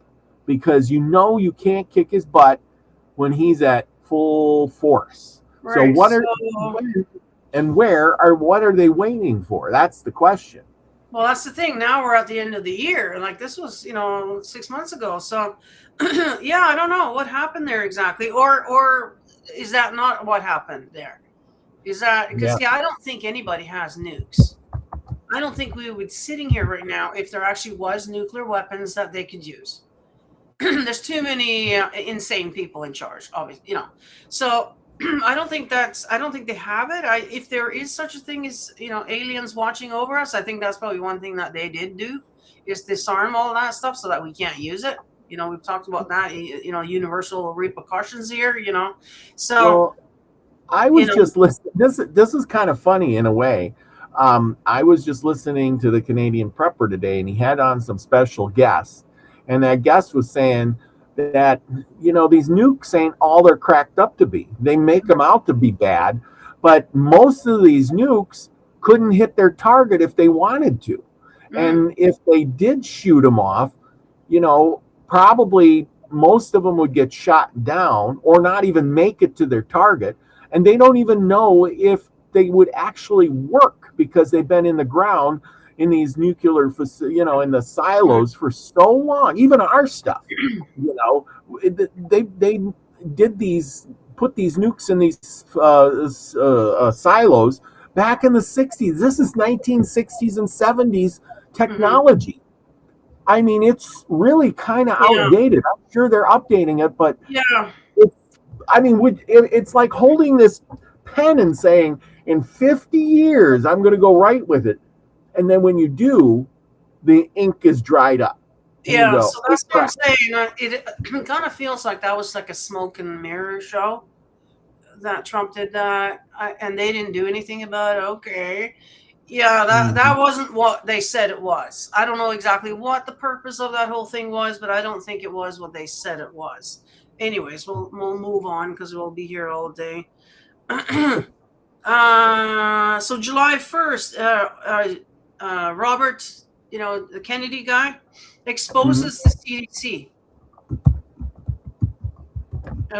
B: because you know you can't kick his butt when he's at full force. So
A: right.
B: what are
A: So
B: and where are what are they waiting for? That's the question.
A: well, that's the thing. Now we're at the end of the year. Like this was, 6 months ago. So yeah, I don't know what happened there exactly, or is that not what happened there? Is that
B: Yeah.
A: because I don't think anybody has nukes. I don't think we would be sitting here right now if there actually was nuclear weapons that they could use. There's too many insane people in charge, obviously, So I don't think they have it. If there is such a thing as aliens watching over us, I think that's probably one thing that they did do is disarm all that stuff so that we can't use it. We've talked about that. Universal repercussions here. So
B: Well, I was just listening. This is kind of funny in a way. I was just listening to the Canadian Prepper today, and he had on some special guests, and that guest was saying that these nukes ain't all they're cracked up to be. They make them out to be bad, but most of these nukes couldn't hit their target if they wanted to, and if they did shoot them off, probably most of them would get shot down or not even make it to their target, and they don't even know if they would actually work because they've been in the ground in these nuclear, in the silos for so long. Even our stuff, they put these nukes in these silos back in the 60s. This is 1960s and 70s technology. I mean, it's really kind of outdated. I'm sure they're updating it, but it's like holding this pen and saying, in 50 years, I'm going to go write with it. And then when you do, the ink is dried up.
A: Yeah, so that's what I'm saying. It kind of feels like that was like a smoke and mirror show that Trump did that, and they didn't do anything about it. Okay. Yeah, that wasn't what they said it was. I don't know exactly what the purpose of that whole thing was, but I don't think it was what they said it was. Anyways, we'll move on because we'll be here all day. So July 1st, Robert, the Kennedy guy, exposes the CDC.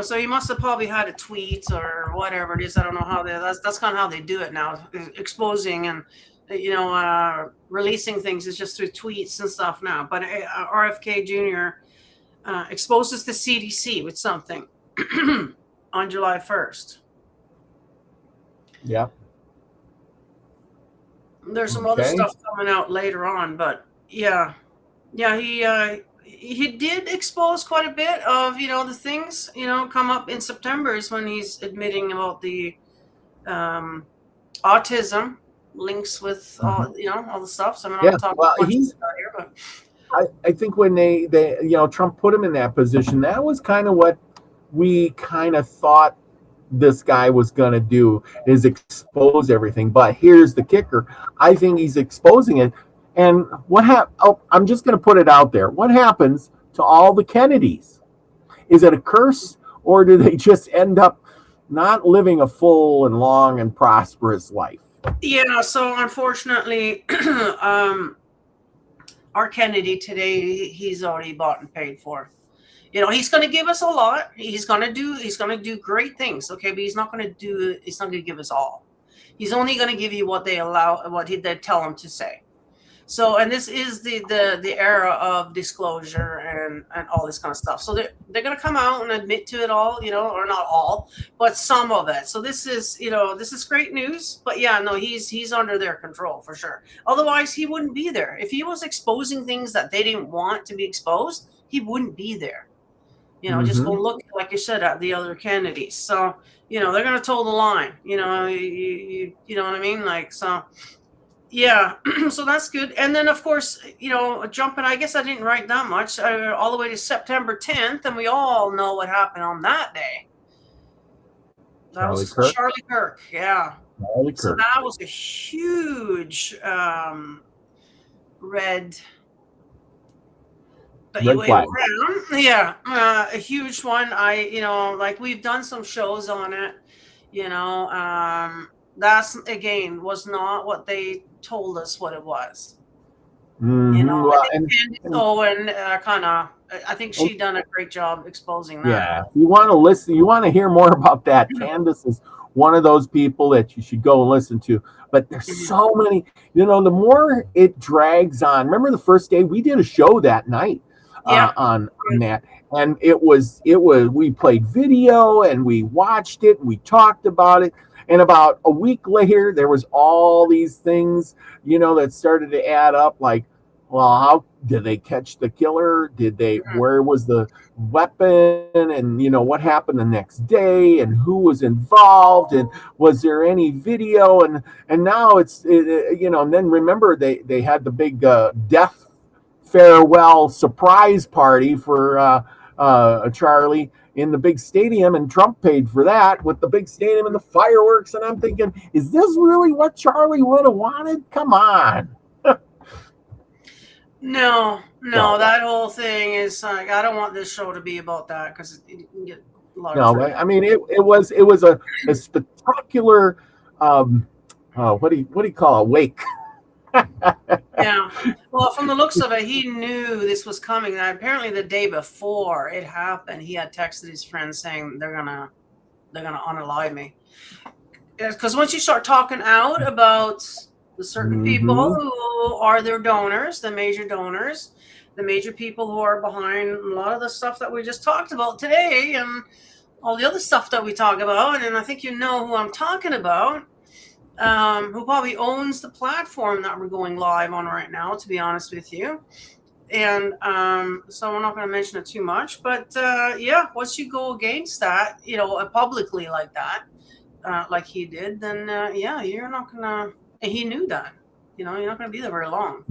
A: So he must have probably had a tweet or whatever it is. I don't know how that's kind of how they do it now, exposing and releasing things is just through tweets and stuff now. But RFK Jr. Exposes the CDC with something on July 1st.
B: Yeah.
A: There's some other stuff coming out later on, but yeah, he did expose quite a bit of the things come up in September is when he's admitting about the autism links with all all the stuff. So I'm not talking much about here, but
B: I think when they Trump put him in that position, that was kind of what we kind of thought this guy was going to do, is expose everything. But here's the kicker. I think he's exposing it. And I'm just going to put it out there. What happens to all the Kennedys? Is it a curse, or do they just end up not living a full and long and prosperous life?
A: Yeah, so unfortunately, our Kennedy today, he's already bought and paid for. He's going to give us a lot. He's going to do great things. Okay, but he's not going to give us all. He's only going to give you what they tell him to say. So, and this is the era of disclosure and all this kind of stuff. So they're going to come out and admit to it all, or not all, but some of it. So this is great news. But yeah, no, he's under their control for sure. Otherwise, he wouldn't be there. If he was exposing things that they didn't want to be exposed, he wouldn't be there. Just go look, like you said, at the other candidates. So, they're going to toe the line, you know what I mean? Like, so, yeah, so that's good. And then, of course, jumping, I guess I didn't write that much, all the way to September 10th, and we all know what happened on that day. That was Charlie Kirk, yeah.
B: Charlie
A: So
B: Kirk.
A: that was a huge red
B: flag.
A: Yeah, a huge one. Like we've done some shows on it. That's again was not what they told us what it was. I think she done a great job exposing that.
B: Yeah, if you want to listen, you want to hear more about that. Candace is one of those people that you should go and listen to. But there's so many, the more it drags on. Remember the first day we did a show that night on that, and it was we played video and we watched it and we talked about it. And about a week later, there was all these things, that started to add up. Like, well, how did they catch the killer? Where was the weapon? And, what happened the next day? And who was involved? And was there any video? And now and then remember they had the big death farewell surprise party for Charlie in the big stadium, and Trump paid for that with the big stadium and the fireworks. And I'm thinking, is this really what Charlie would have wanted? Come on.
A: No, that whole thing is like, I don't want this show to be about that, because you can get a lot of
B: I mean, it was a spectacular what do you call it, wake.
A: Yeah, well, from the looks of it, he knew this was coming. And apparently the day before it happened, he had texted his friends saying they're gonna unalive me, because once you start talking out about the certain people who are their donors, the major donors, the major people who are behind a lot of the stuff that we just talked about today, and all the other stuff that we talk about, and I think you know who I'm talking about, who probably owns the platform that we're going live on right now, to be honest with you. And so we're not going to mention it too much, but once you go against that, publicly like that, like he did, then you're not going to, and he knew that, you're not going to be there very long.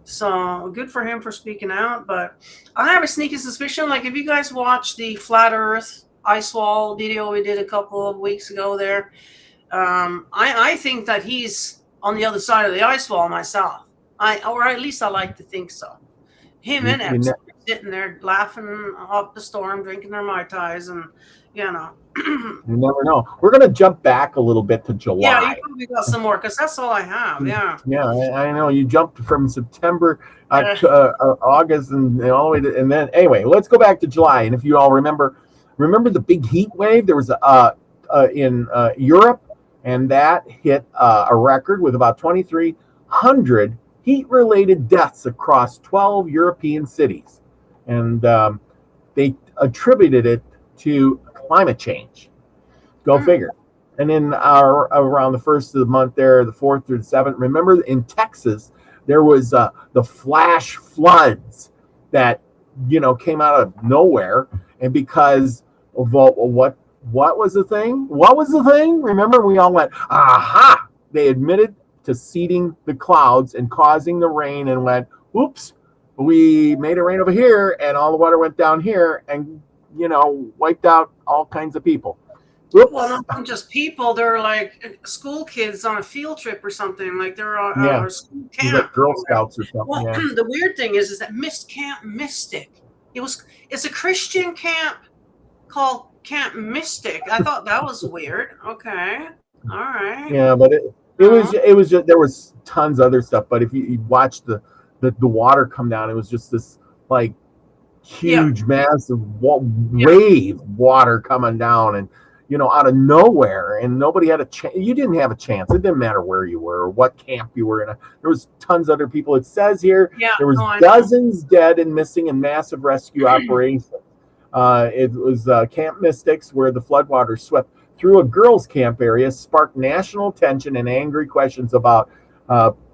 A: So good for him for speaking out. But I have a sneaky suspicion, like if you guys watch the Flat Earth ice wall video we did a couple of weeks ago there, I think that he's on the other side of the ice wall myself. Or at least I like to think so. Him and Epps sitting there laughing up the storm, drinking their Mai Tais, and
B: you never know. We're going to jump back a little bit to July.
A: Yeah, you probably got some more, because that's all I have. Yeah.
B: Yeah, I know. You jumped from September, August, and all the way to, and then anyway, let's go back to July. And if you all remember the big heat wave, there was in Europe, and that hit a record with about 2,300 heat-related deaths across 12 European cities. And they attributed it to climate change. Go figure. And then around the first of the month there, the 4th through the 7th, remember in Texas, there was the flash floods that, came out of nowhere. And because of what was the thing? What was the thing? Remember, we all went, aha! They admitted to seeding the clouds and causing the rain, and went, oops, we made it rain over here, and all the water went down here, and, wiped out all kinds of people. Oops.
A: Well, not just people. They're like school kids on a field trip or something. Like they're on a school camp.
B: Like Girl Scouts or something.
A: Well, the weird thing is that Camp Mystic. It's a Christian camp called Camp Mystic. I thought that was weird. Okay, all right.
B: Yeah, but it was just, there was tons of other stuff. But if you watch the water come down, it was just this like huge, massive wave water coming down, and out of nowhere, and nobody had a chance. You didn't have a chance. It didn't matter where you were or what camp you were in. There was tons of other people. It says here there was dozens dead and missing in massive rescue operations. It was Camp Mystics, where the floodwaters swept through a girls' camp area, sparked national attention and angry questions about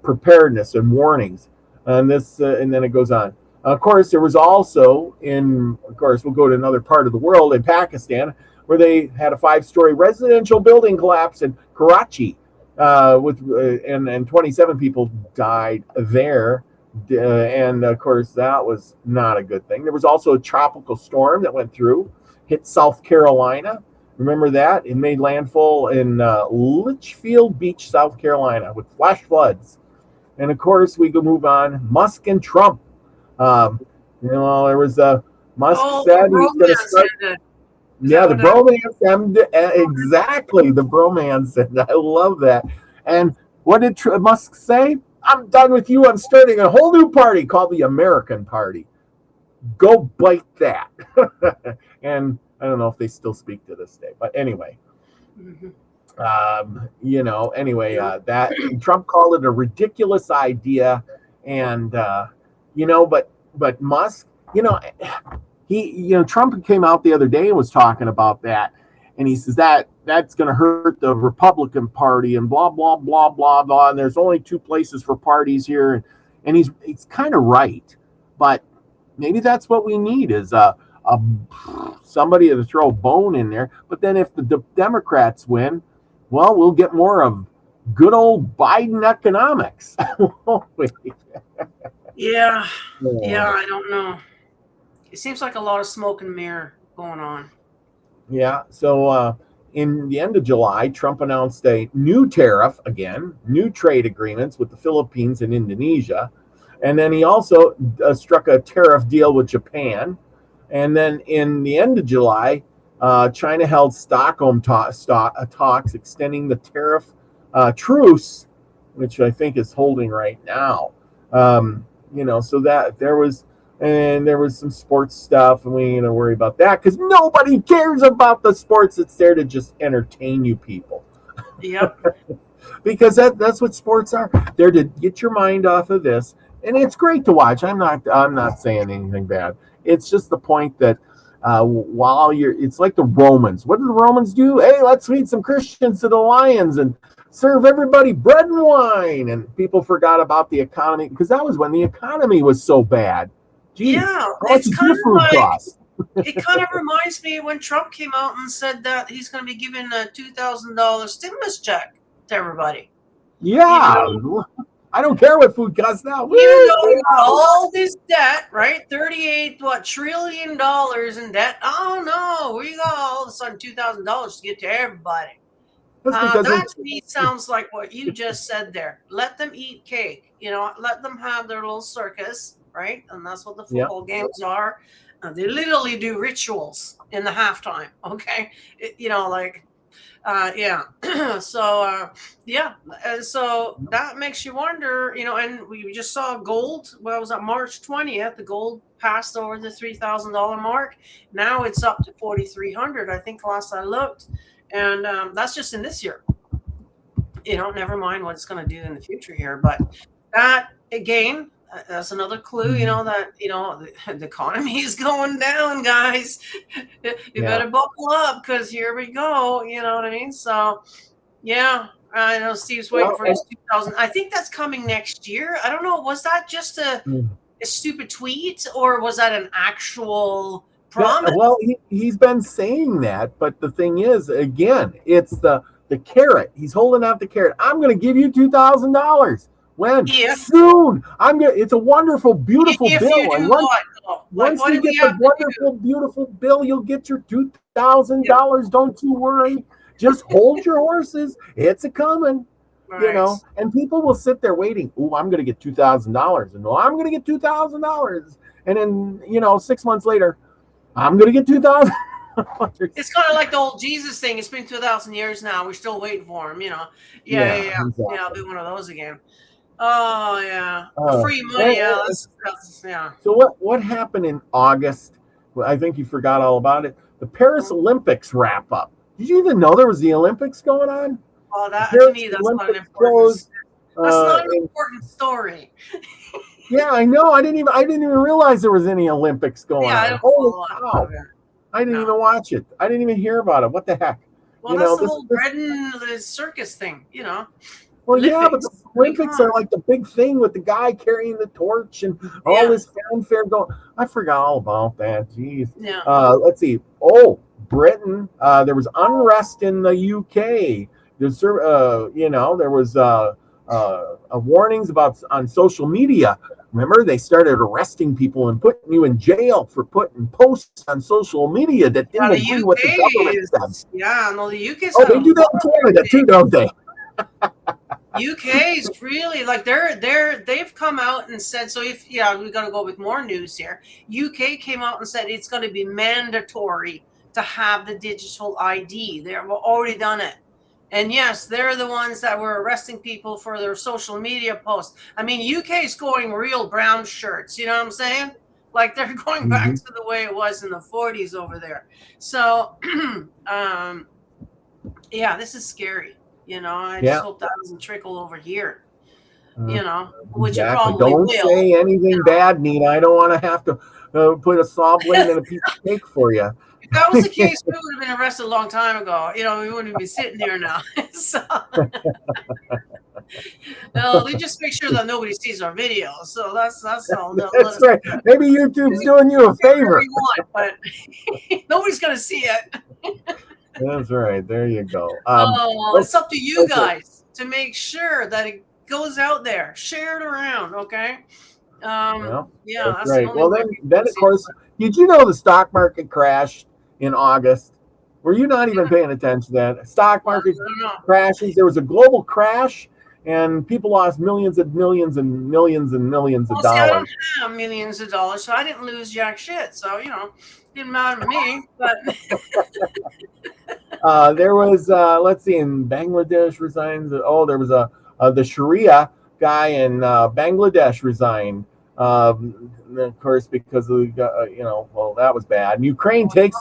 B: preparedness and warnings. And this, and then it goes on. Of course, there was also of course, we'll go to another part of the world in Pakistan, where they had a 5-story residential building collapse in Karachi, and 27 people died there. And of course, that was not a good thing. There was also a tropical storm that went through, hit South Carolina. Remember that? It made landfall in Litchfield Beach, South Carolina, with flash floods. And of course, we could move on. Musk and Trump. There was Musk said he's going to start. Yeah, the bromance ended. Exactly, the bromance ended. I love that. And what did Musk say? I'm done with you. I'm starting a whole new party called the American Party. Go bite that. And I don't know if they still speak to this day, but anyway. Mm-hmm. That Trump called it a ridiculous idea, and but Musk, Trump came out the other day and was talking about that, and he says that's going to hurt the Republican Party and blah blah blah blah blah, and there's only 2 places for parties here, and he's kind of right, but maybe that's what we need is somebody to throw a bone in there. But then if the Democrats win, well, we'll get more of good old Biden economics.
A: Yeah, I don't know. It seems like a lot of smoke and mirror going on.
B: Yeah, so in the end of July, Trump announced a new tariff, new trade agreements with the Philippines and Indonesia. And then he also struck a tariff deal with Japan. And then in the end of July, China held Stockholm talks extending the tariff truce, which I think is holding right now. So that there was some sports stuff, and we ain't gonna worry about that because nobody cares about the sports. It's there to just entertain you people.
A: Yep.
B: Because that's what sports are. They're to get your mind off of this, and it's great to watch. I'm not saying anything bad. It's just the point that it's like the Romans. What did the Romans do? Hey, let's feed some Christians to the lions and serve everybody bread and wine. And people forgot about the economy because that was when the economy was so bad. Jeez,
A: yeah, it's kind of like, it kind of reminds me when Trump came out and said that he's going to be giving a $2,000 stimulus check to everybody.
B: Yeah. I don't care what food costs now.
A: Even though we got all this debt, right? $38 trillion in debt. Oh no, we got all of a sudden $2,000 to get to everybody. That to me sounds like what you just said there. Let them eat cake. Let them have their little circus, right? And that's what the football games are. They literally do rituals in the halftime. Okay, so that makes you wonder, and we just saw gold. Well, it was on March 20th. The gold passed over the $3,000 mark. Now it's up to 4,300. I think last I looked, and that's just in this year. Never mind what it's going to do in the future here. But that again, that's another clue. That the economy is going down, guys. You better buckle up because here we go. You know what I mean? So, yeah, I know Steve's waiting for his 2000. I think that's coming next year. I don't know. Was that just a stupid tweet, or was that an actual promise?
B: Well, he's been saying that, but the thing is, again, it's the carrot. He's holding out the carrot. I'm going to give you $2,000. When? Soon. It's a wonderful, beautiful bill. And once you get the wonderful, beautiful bill, you'll get your $2,000. Don't you worry. Just hold your horses. It's a coming. Right. And people will sit there waiting. Oh, I'm going to get $2,000. And I'm going to get $2,000. And then, 6 months later, I'm going to get $2,000.
A: It's kind of like the old Jesus thing. It's been 2,000 years now. We're still waiting for him, Exactly. Yeah, I'll be one of those again. Oh yeah, free money. Yeah.
B: So what happened in August? Well, I think you forgot all about it. The Paris Olympics wrap up. Did you even know there was the Olympics going on?
A: Well, to me, that's not an important. That's not an important story.
B: Yeah, I know. I didn't even realize there was any Olympics going on. Holy cow! I didn't even watch it. I didn't even hear about it. What the heck?
A: Well, that's the whole bread and the circus thing,
B: Well, yeah, but the
A: Olympics. Like, come
B: Olympics
A: on.
B: are like the big thing with the guy carrying the torch and all
A: Yeah.
B: this fanfare going. I forgot all about that. Jeez.
A: Yeah.
B: Let's see. Oh, Britain. There was unrest in the UK. There's, there was warnings about on social media. Remember, they started arresting people and putting you in jail for putting posts on social media that
A: Yeah,
B: didn't
A: the
B: agree with the
A: UK
B: government said.
A: is, yeah, no, the UK's
B: Oh,
A: had
B: they
A: a
B: do that
A: lot
B: in
A: of
B: Canada too, don't they?
A: UK is really like they've come out and said, so if we got to go with more news here. UK came out and said it's going to be mandatory to have the digital ID. They've already done it. And yes, they're the ones that were arresting people for their social media posts. I mean, UK is going real brown shirts, you know what I'm saying? Like they're going back to the way it was in the 40s over there. So yeah, this is scary. I just hope that doesn't trickle over here. Which it
B: Exactly.
A: probably
B: Don't
A: will.
B: say anything bad, Nina. I don't want to have to put a saw blade and a piece of cake for you.
A: If that was the case, we would have been arrested a long time ago. We wouldn't be sitting here now. So, no, they just make sure that nobody sees our videos. So that's all.
B: That's right. Maybe YouTube's doing you a favor.
A: Want, but nobody's gonna see it.
B: That's right. There you go.
A: It's up to you guys to make sure that it goes out there. Share it around, okay? That's
B: right. Well, then of course, did you know the stock market crashed in August? Were you not even paying attention to that? Stock market crashes. There was a global crash, and people lost millions and millions and millions and millions of dollars.
A: I don't have millions of dollars, so I didn't lose jack shit. So didn't matter to me. But
B: there was let's see, in Bangladesh resigns. Oh, there was the Sharia guy in Bangladesh resigned. Of course, because of that was bad. And Ukraine takes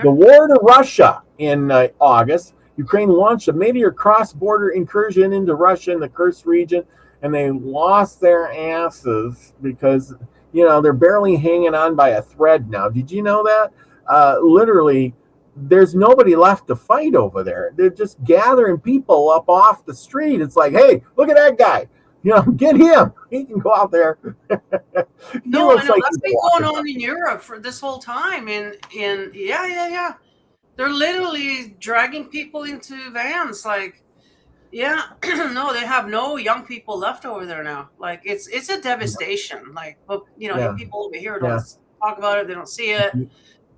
B: the war to Russia in August. Ukraine launched a major cross-border incursion into Russia in the Kursk region, and they lost their asses because they're barely hanging on by a thread now. Did you know that? Literally, there's nobody left to fight over there. They're just gathering people up off the street. It's like, hey, look at that guy. Get him. He can go out there.
A: No, I know that's been going on in Europe for this whole time. Yeah. They're literally dragging people into vans. Like, no, they have no young people left over there now. Like, it's a devastation. Like, but people over here don't talk about it. They don't see it.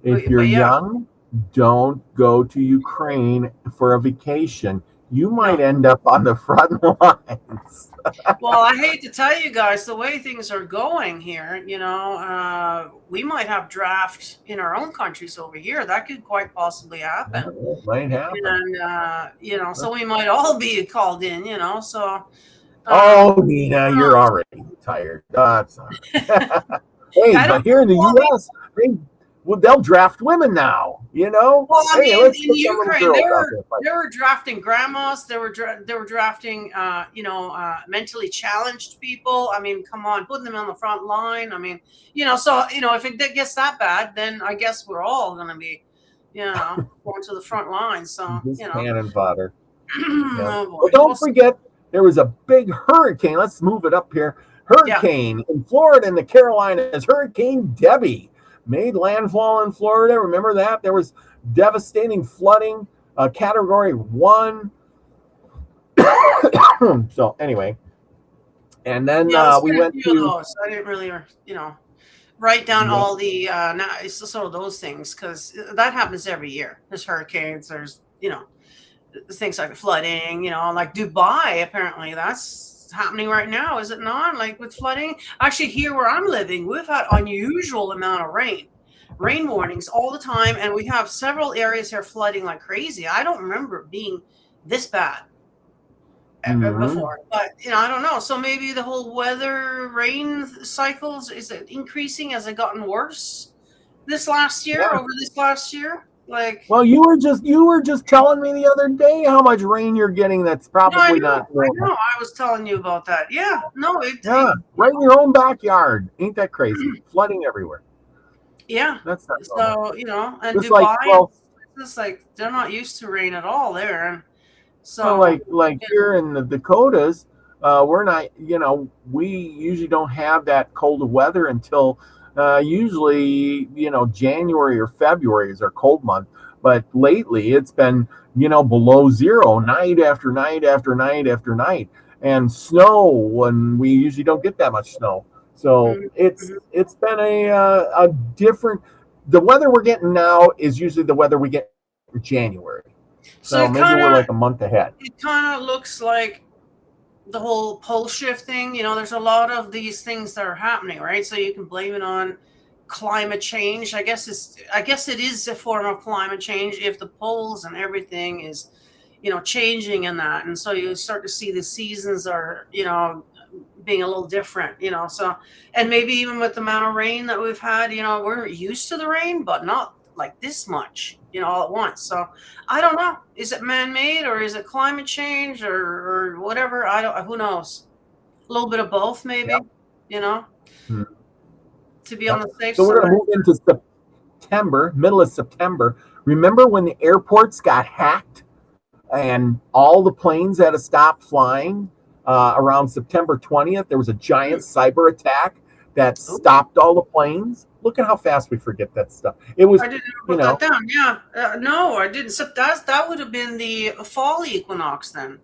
B: If you're young, don't go to Ukraine for a vacation. You might end up on the front lines.
A: Well, I hate to tell you guys, the way things are going here, we might have draft in our own countries over here. That could quite possibly happen.
B: It might happen.
A: And, so we might all be called in, so.
B: Oh, Nina, you're already tired. That's hey, but here in the U.S., they'll draft women now. Well,
A: I mean, in Ukraine, they were drafting grandmas. They were drafting, mentally challenged people. I mean, come on, putting them on the front line. I mean, so if it gets that bad, then I guess we're all going to be, going to the front line. So
B: cannon fodder.
A: Oh,
B: well, don't forget, there was a big hurricane. Let's move it up here. Hurricane in Florida and the Carolinas. Hurricane Debbie made landfall in Florida. Remember that? There was devastating flooding, category 1. So anyway, and then we went to
A: those. I didn't really, write down all the sort of those things, because that happens every year. There's hurricanes. There's things like flooding. Like Dubai. Apparently, that's happening right now, is it not? Like with flooding. Actually, here where I'm living, we've had unusual amount of rain warnings all the time, and we have several areas here flooding like crazy. I don't remember it being this bad before, but I don't know. So maybe the whole weather rain cycles, is it increasing? Has it gotten worse over this last year? Like,
B: well, you were just telling me the other day how much rain you're getting. That's probably not normal.
A: I know. I was telling you about that. Yeah. No.
B: Right in your own backyard. Ain't that crazy? Flooding everywhere.
A: Yeah.
B: That's not
A: normal. And
B: just
A: Dubai, it's like they're not used to rain at all there, and
B: Well,
A: So
B: like here in the Dakotas, we're not, we usually don't have that cold of weather until usually, January or February is our cold month. But lately it's been, below zero night after night after night after night, and snow when we usually don't get that much snow. So
A: mhm, mhm.
B: it's been a different. The weather we're getting now is usually the weather we get in January. So
A: So
B: maybe we're like a month ahead.
A: it kind of looks like the whole pole shift thing. There's a lot of these things that are happening, right? So you can blame it on climate change. I guess it is a form of climate change if the poles and everything is, changing in that. And so you start to see the seasons are, being a little different, so, and maybe even with the amount of rain that we've had, we're used to the rain, but not like this much, all at once. So I don't know. Is it man-made or is it climate change or whatever? I don't, who knows? A little bit of both, maybe,
B: Yep.
A: you know,
B: Hmm.
A: to be on
B: Yep.
A: the safe
B: So
A: side.
B: we're going to move into September, middle of September. Remember when the airports got hacked and all the planes had to stop flying around September 20th? There was a giant
A: Hmm.
B: cyber attack that
A: Oh,
B: stopped all the planes. Look at how fast we forget that stuff. It was,
A: I didn't
B: you
A: put that
B: know,
A: down. Yeah. No, I didn't. So that would have been the fall equinox then.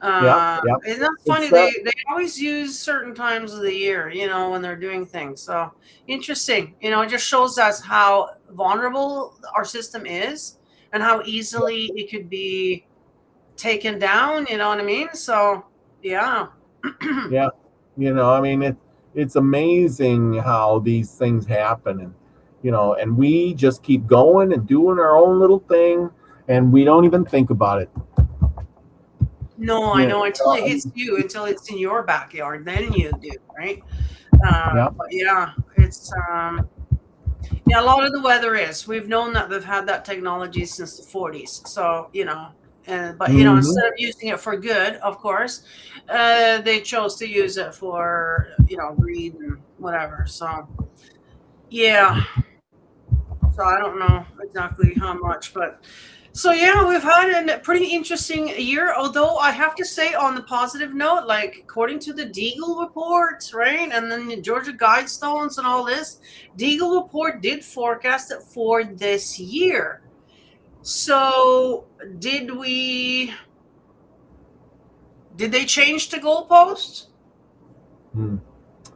B: yep, yep.
A: Isn't that funny?
B: It's
A: They always use certain times of the year, when they're doing things. So interesting. It just shows us how vulnerable our system is and how easily it could be taken down. You know what I mean? So yeah.
B: yeah. I mean, it's amazing how these things happen, and and we just keep going and doing our own little thing, and we don't even think about it.
A: No, I
B: You
A: know until it
B: I
A: hits
B: mean,
A: you, until it's in your backyard, then you do, right?
B: yeah.
A: But yeah, it's yeah, a lot of the weather is. We've known that they've had that technology since the 40s. So, and but
B: Hmm.
A: instead of using it for good, of course, they chose to use it for, greed and whatever. So, yeah. So I don't know exactly how much, but so yeah, we've had a pretty interesting year. Although I have to say, on the positive note, like according to the Deagle reports, right, and then the Georgia Guidestones and all this, Deagle report did forecast it for this year. So did we? Did they change the goalposts?
B: Hmm.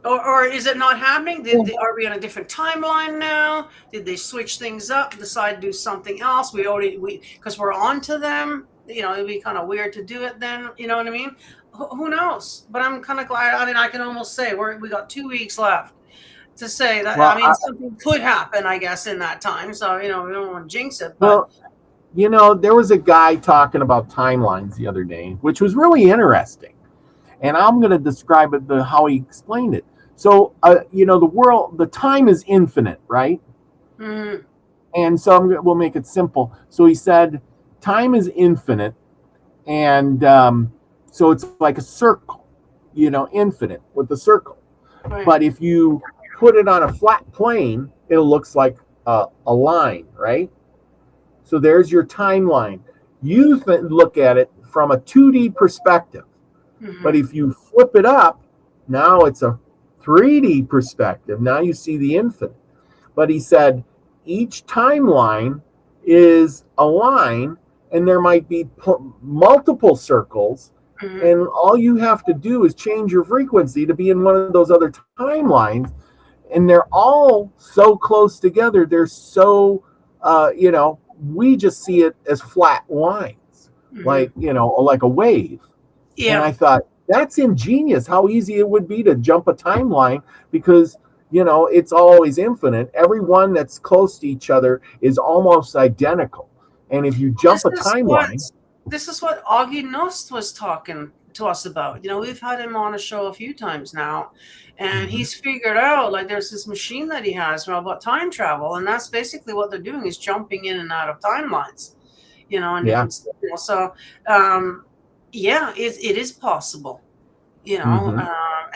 A: Or is it not happening? Are we on a different timeline now? Did they switch things up, decide to do something else? Because we're on to them. It'd be kind of weird to do it then. You know what I mean? Who knows? But I'm kind of glad. I mean, I can almost say we got 2 weeks left to say that. I
B: Well,
A: mean, something could happen, I guess, in that time. So we don't want to jinx it, but
B: well, there was a guy talking about timelines the other day, which was really interesting. And I'm going to describe it how he explained it. So, the time is infinite, right?
A: mm,
B: And so we'll make it simple. So he said, time is infinite, and so it's like a circle, infinite with a circle.
A: right.
B: But if you put it on a flat plane, it looks like a line, right? So there's your timeline. You look at it from a 2D perspective. But
A: Hmm.
B: if you flip it up, now it's a 3D perspective. Now you see the infinite. But he said each timeline is a line, and there might be multiple circles.
A: Hmm.
B: And all you have to do is change your frequency to be in one of those other timelines. And they're all so close together. They're so, we just see it as flat lines,
A: Hmm.
B: like a wave. And
A: Yeah.
B: I thought, that's ingenious how easy it would be to jump a timeline because, it's always infinite. Every one that's close to each other is almost identical. And if you
A: This
B: jump a
A: is what
B: timeline,
A: this is what Augie Nost was talking to us about. We've had him on a show a few times now, and
B: mhm,
A: he's figured out like there's this machine that he has about time travel, and that's basically what they're doing is jumping in and out of timelines, and
B: yeah,
A: different stuff. So, um, yeah, it is possible,
B: hmm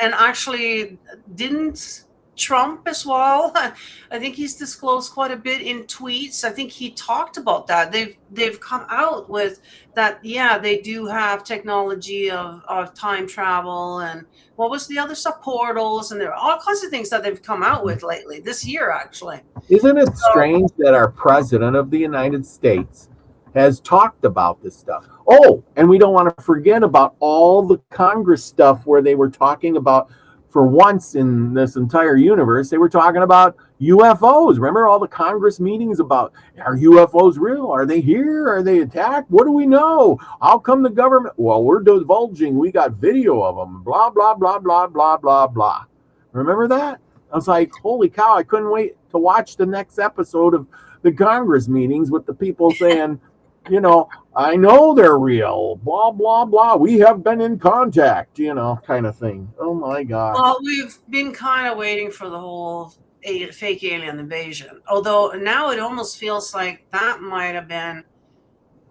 A: and actually didn't. Trump as well. I think he's disclosed quite a bit in tweets. I think he talked about that. They've come out with that. Yeah, they do have technology of time travel, and what was the other stuff? Portals, and there are all kinds of things that they've come out with lately this year, actually.
B: Isn't it
A: So,
B: strange that our president of the United States has talked about this stuff? Oh, and we don't want to forget about all the Congress stuff where they were talking about, for once in this entire universe, they were talking about UFOs. Remember all the Congress meetings about, are UFOs real? Are they here? Are they attacked? What do we know? How come the government? Well, we're divulging. We got video of them. Blah, blah, blah, blah, blah, blah, blah. Remember that? I was like, holy cow, I couldn't wait to watch the next episode of the Congress meetings with the people saying, you know, I know they're real, blah, blah, blah. We have been in contact, you know, kind of thing. Oh, my gosh.
A: well, we've been kind of waiting for the whole fake alien invasion, although now it almost feels like that might have been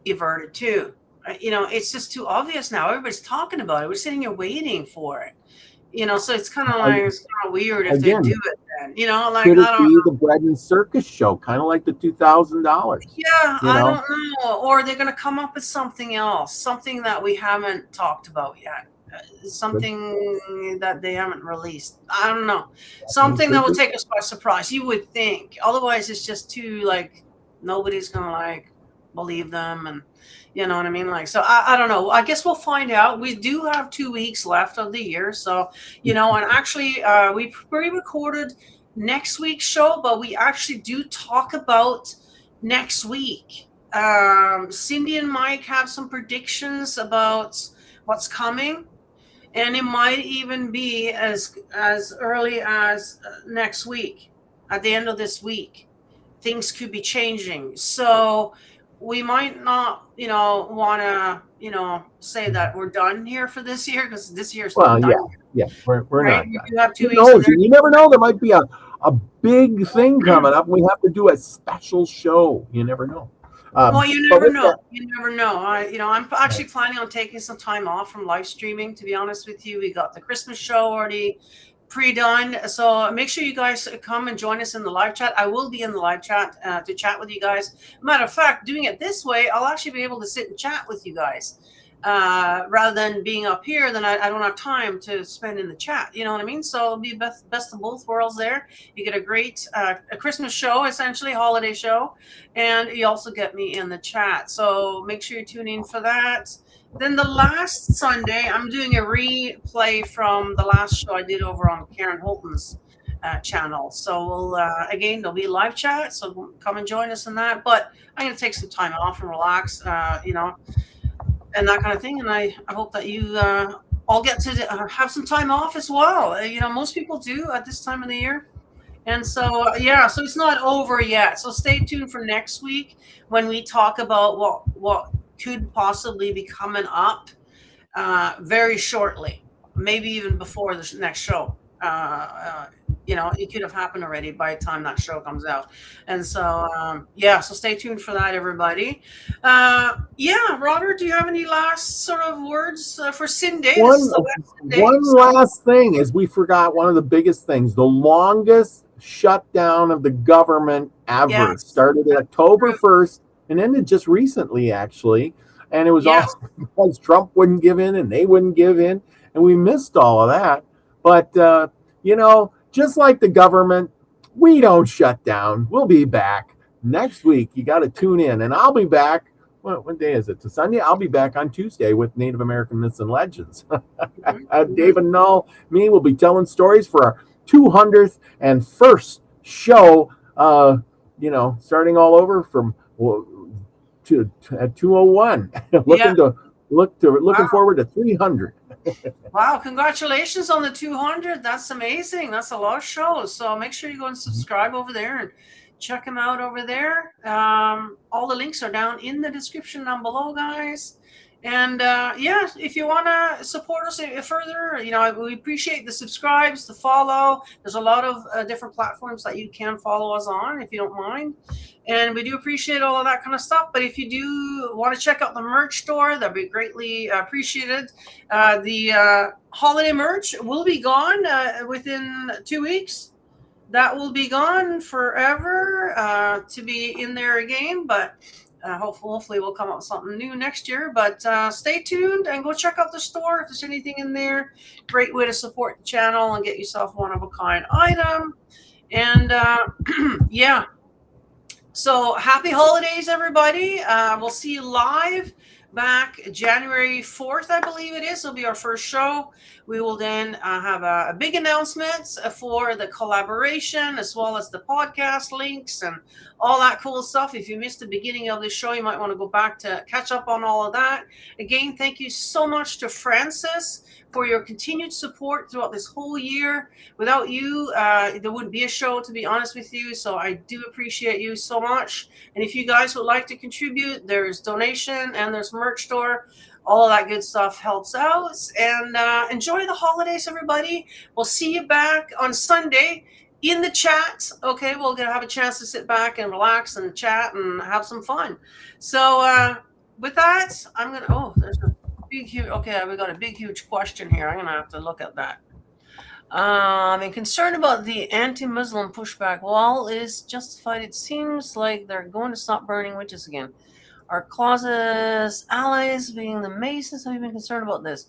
A: averted too. You know, it's just too obvious now. Everybody's talking about it. We're sitting here waiting for it. You know, so it's kind of like, it's kind of weird if they
B: Again,
A: do it then. You know, like,
B: could
A: I
B: it
A: don't
B: be
A: know.
B: the bread and circus show, kind of like the $2,000?
A: Yeah,
B: You
A: I
B: know,
A: don't know. Or they're going to come up with something else, something that we haven't talked about yet. Something that they haven't released. I don't know. Something that will take us by surprise. You would think. Otherwise, it's just too, like, nobody's going to, like, believe them. And you know what I mean? Like, so I don't know. I guess we'll find out. We do have 2 weeks left of the year. So, you know, and actually, we pre-recorded next week's show, but we actually do talk about next week. Cindy and Mike have some predictions about what's coming, and it might even be as early as next week. At the end of this week, things could be changing. So we might not, you know, want to, you know, say that we're done here for this year, because this year's not done.
B: Yeah, we're
A: Right?
B: not
A: We
B: done.
A: do have 2
B: Who
A: weeks in
B: knows?
A: there.
B: You never know. There might be a big thing coming up. We have to do a special show. You never know.
A: Well, you
B: But
A: never
B: with
A: know.
B: that,
A: You never know. I'm actually planning on taking some time off from live streaming, to be honest with you. We got the Christmas show already pre-done. So make sure you guys come and join us in the live chat. I will be in the live chat to chat with you guys. Matter of fact, doing it this way, I'll actually be able to sit and chat with you guys. Rather than being up here, then I don't have time to spend in the chat. You know what I mean? So it'll be best of both worlds there. You get a great a Christmas show, essentially, holiday show, and you also get me in the chat. So make sure you tune in for that. Then the last Sunday, I'm doing a replay from the last show I did over on Karen Holton's channel. So we'll again, there'll be live chat. So come and join us in that. But I'm going to take some time off and relax. You know, and that kind of thing. And I hope that you all get to have some time off as well. You know, most people do at this time of the year. And so, yeah, so it's not over yet. So stay tuned for next week when we talk about what could possibly be coming up very shortly, maybe even before the next show. You know, it could have happened already by the time that show comes out. And so, yeah, so stay tuned for that, everybody. Yeah, Robert, do you have any last sort of words for SINDAY?
B: One last thing is, we forgot one of the biggest things, the longest shutdown of the government ever.
A: Yes.
B: Started October 1st and ended just recently, actually. And it was all because Trump wouldn't give in and they wouldn't give in. And we missed all of that. But, you know, just like the government, we don't shut down. We'll be back next week. You got to tune in. And I'll be back. What day is it? To Sunday? I'll be back on Tuesday with Native American Myths and Legends. David Null, me, will be telling stories for our 200th and first show, you know, starting all over from at 201. Looking forward to 300.
A: Wow, congratulations on the 200. That's amazing. That's a lot of shows. So make sure you go and subscribe over there and check them out over there. All the links are down in the description down below, guys. And yeah, if you want to support us further, you know, we appreciate the subscribes, the follow. There's a lot of different platforms that you can follow us on, if you don't mind. And we do appreciate all of that kind of stuff. But if you do want to check out the merch store, that'd be greatly appreciated. The holiday merch will be gone within 2 weeks. that will be gone forever to be in there again, but hopefully we'll come up with something new next year. But stay tuned and go check out the store if there's anything in there. Great way to support the channel and get yourself one of a kind item. And yeah, so happy holidays, everybody. We'll see you live back January 4th, I believe it is. It'll be our first show. We will then have a big announcement for the collaboration, as well as the podcast links and all that cool stuff. If you missed the beginning of this show, you might want to go back to catch up on all of that. Again, thank you so much to Francis for your continued support throughout this whole year. Without you, there wouldn't be a show, to be honest with you. So I do appreciate you so much. And if you guys would like to contribute, there's donation and there's merch store. All of that good stuff helps out. And enjoy the holidays, everybody. We'll see you back on Sunday in the chat. Okay, we're going to have a chance to sit back and relax and chat and have some fun. So with that, I'm going to, oh, there's a big, huge, okay, we got a big, huge question here. I'm going to have to look at that. I'm concerned about the anti-Muslim pushback. Wall is justified. It seems like they're going to stop burning witches again. Our closest allies being the Masons. Have you been concerned about this?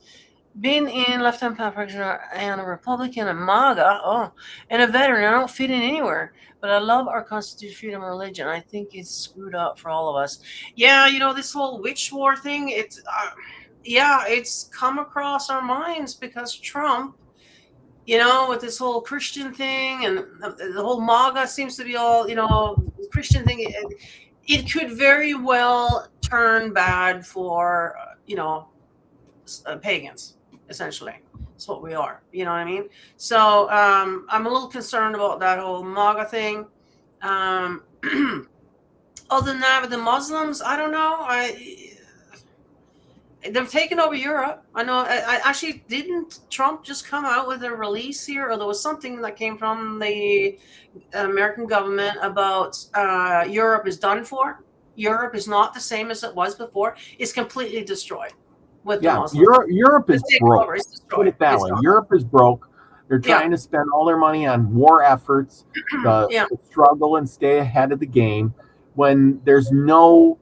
A: Being in left-hand practitioner and a Republican and MAGA, and a veteran, I don't fit in anywhere. But I love our Constitution, freedom, and religion. I think it's screwed up for all of us. Yeah, you know, this whole witch war thing, it's come across our minds because Trump, you know, with this whole Christian thing and the whole MAGA seems to be all, you know, Christian thing. It could very well turn bad for, you know, pagans, essentially. That's what we are. You know what I mean? So I'm a little concerned about that whole MAGA thing. Other than that, with the Muslims, I don't know. They've taken over Europe. I know. I actually didn't Trump just come out with a release here, or there was something that came from the American government about Europe is done for. Europe is not the same as it was before. It's completely destroyed with the Muslims.
B: Europe is broke. Put it that way. Europe is broke. They're trying to spend all their money on war efforts, to struggle and stay ahead of the game. When there's no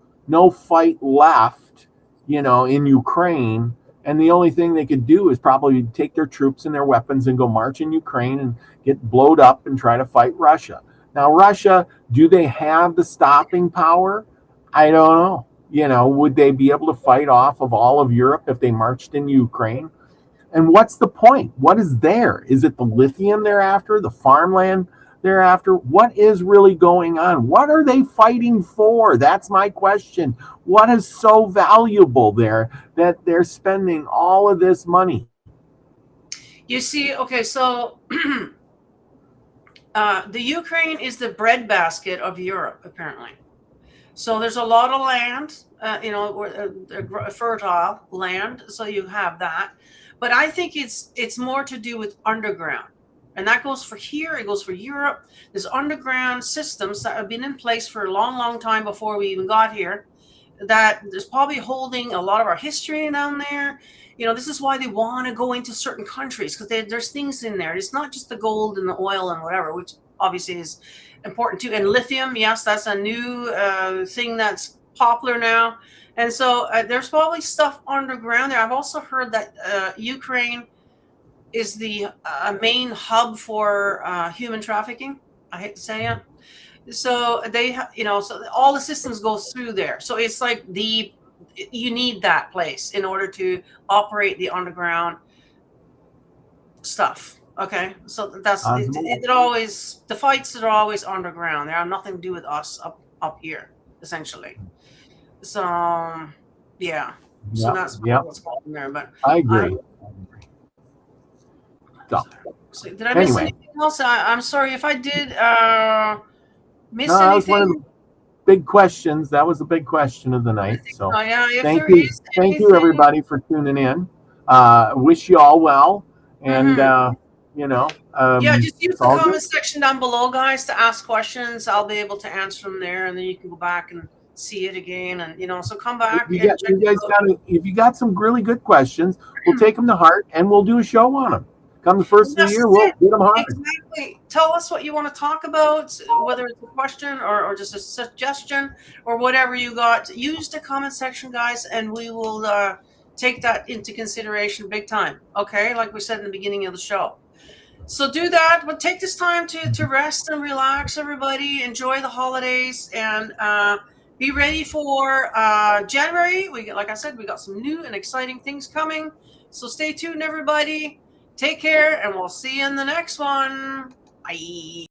B: fight left, you know, in Ukraine, and the only thing they could do is probably take their troops and their weapons and go march in Ukraine and get blowed up and try to fight Russia. Now, Russia, do they have the stopping power? I don't know. You know, would they be able to fight off of all of Europe if they marched in Ukraine? And what's the point? What is there? Is it the lithium they're after, the farmland they're after? What is really going on? What are they fighting for? That's my question. What is so valuable there that they're spending all of this money?
A: You see, okay, so the Ukraine is the breadbasket of Europe, apparently. So there's a lot of land, you know, fertile land. So you have that. But I think it's more to do with underground. And that goes for here, it goes for Europe. There's underground systems that have been in place for a long, long time before we even got here, that is probably holding a lot of our history down there. You know, this is why they want to go into certain countries, because there's things in there. It's not just the gold and the oil and whatever, which obviously is important too. And lithium, yes, that's a new thing that's popular now. And so there's probably stuff underground there. I've also heard that Ukraine is the main hub for human trafficking. I hate to say it. So they, you know, so all the systems go through there. So it's like you need that place in order to operate the underground stuff. Okay, so that's it always, the fights are always underground. They have nothing to do with us up here, essentially. So yeah, so that's what's going on there. But
B: I agree.
A: So did I miss anything else? I'm sorry if I did miss anything.
B: That was one of the big questions. That was the big question of the night. So thank you everybody for tuning in. Wish you all well, and you know,
A: just use the comment section down below, guys, to ask questions. I'll be able to answer them there, and then you can go back and see it again, and you know, so come back.
B: If you got some really good questions, we'll take them to heart and we'll do a show on them. Come the first of the
A: That's
B: year, we'll
A: it.
B: hit them hard.
A: Exactly. Tell us what you want to talk about, whether it's a question or just a suggestion or whatever you got. Use the comment section, guys, and we will take that into consideration big time. Okay, like we said in the beginning of the show. So do that, but take this time to rest and relax, everybody. Enjoy the holidays and be ready for January. Like I said, we got some new and exciting things coming. So stay tuned, everybody. Take care, and we'll see you in the next one. Bye.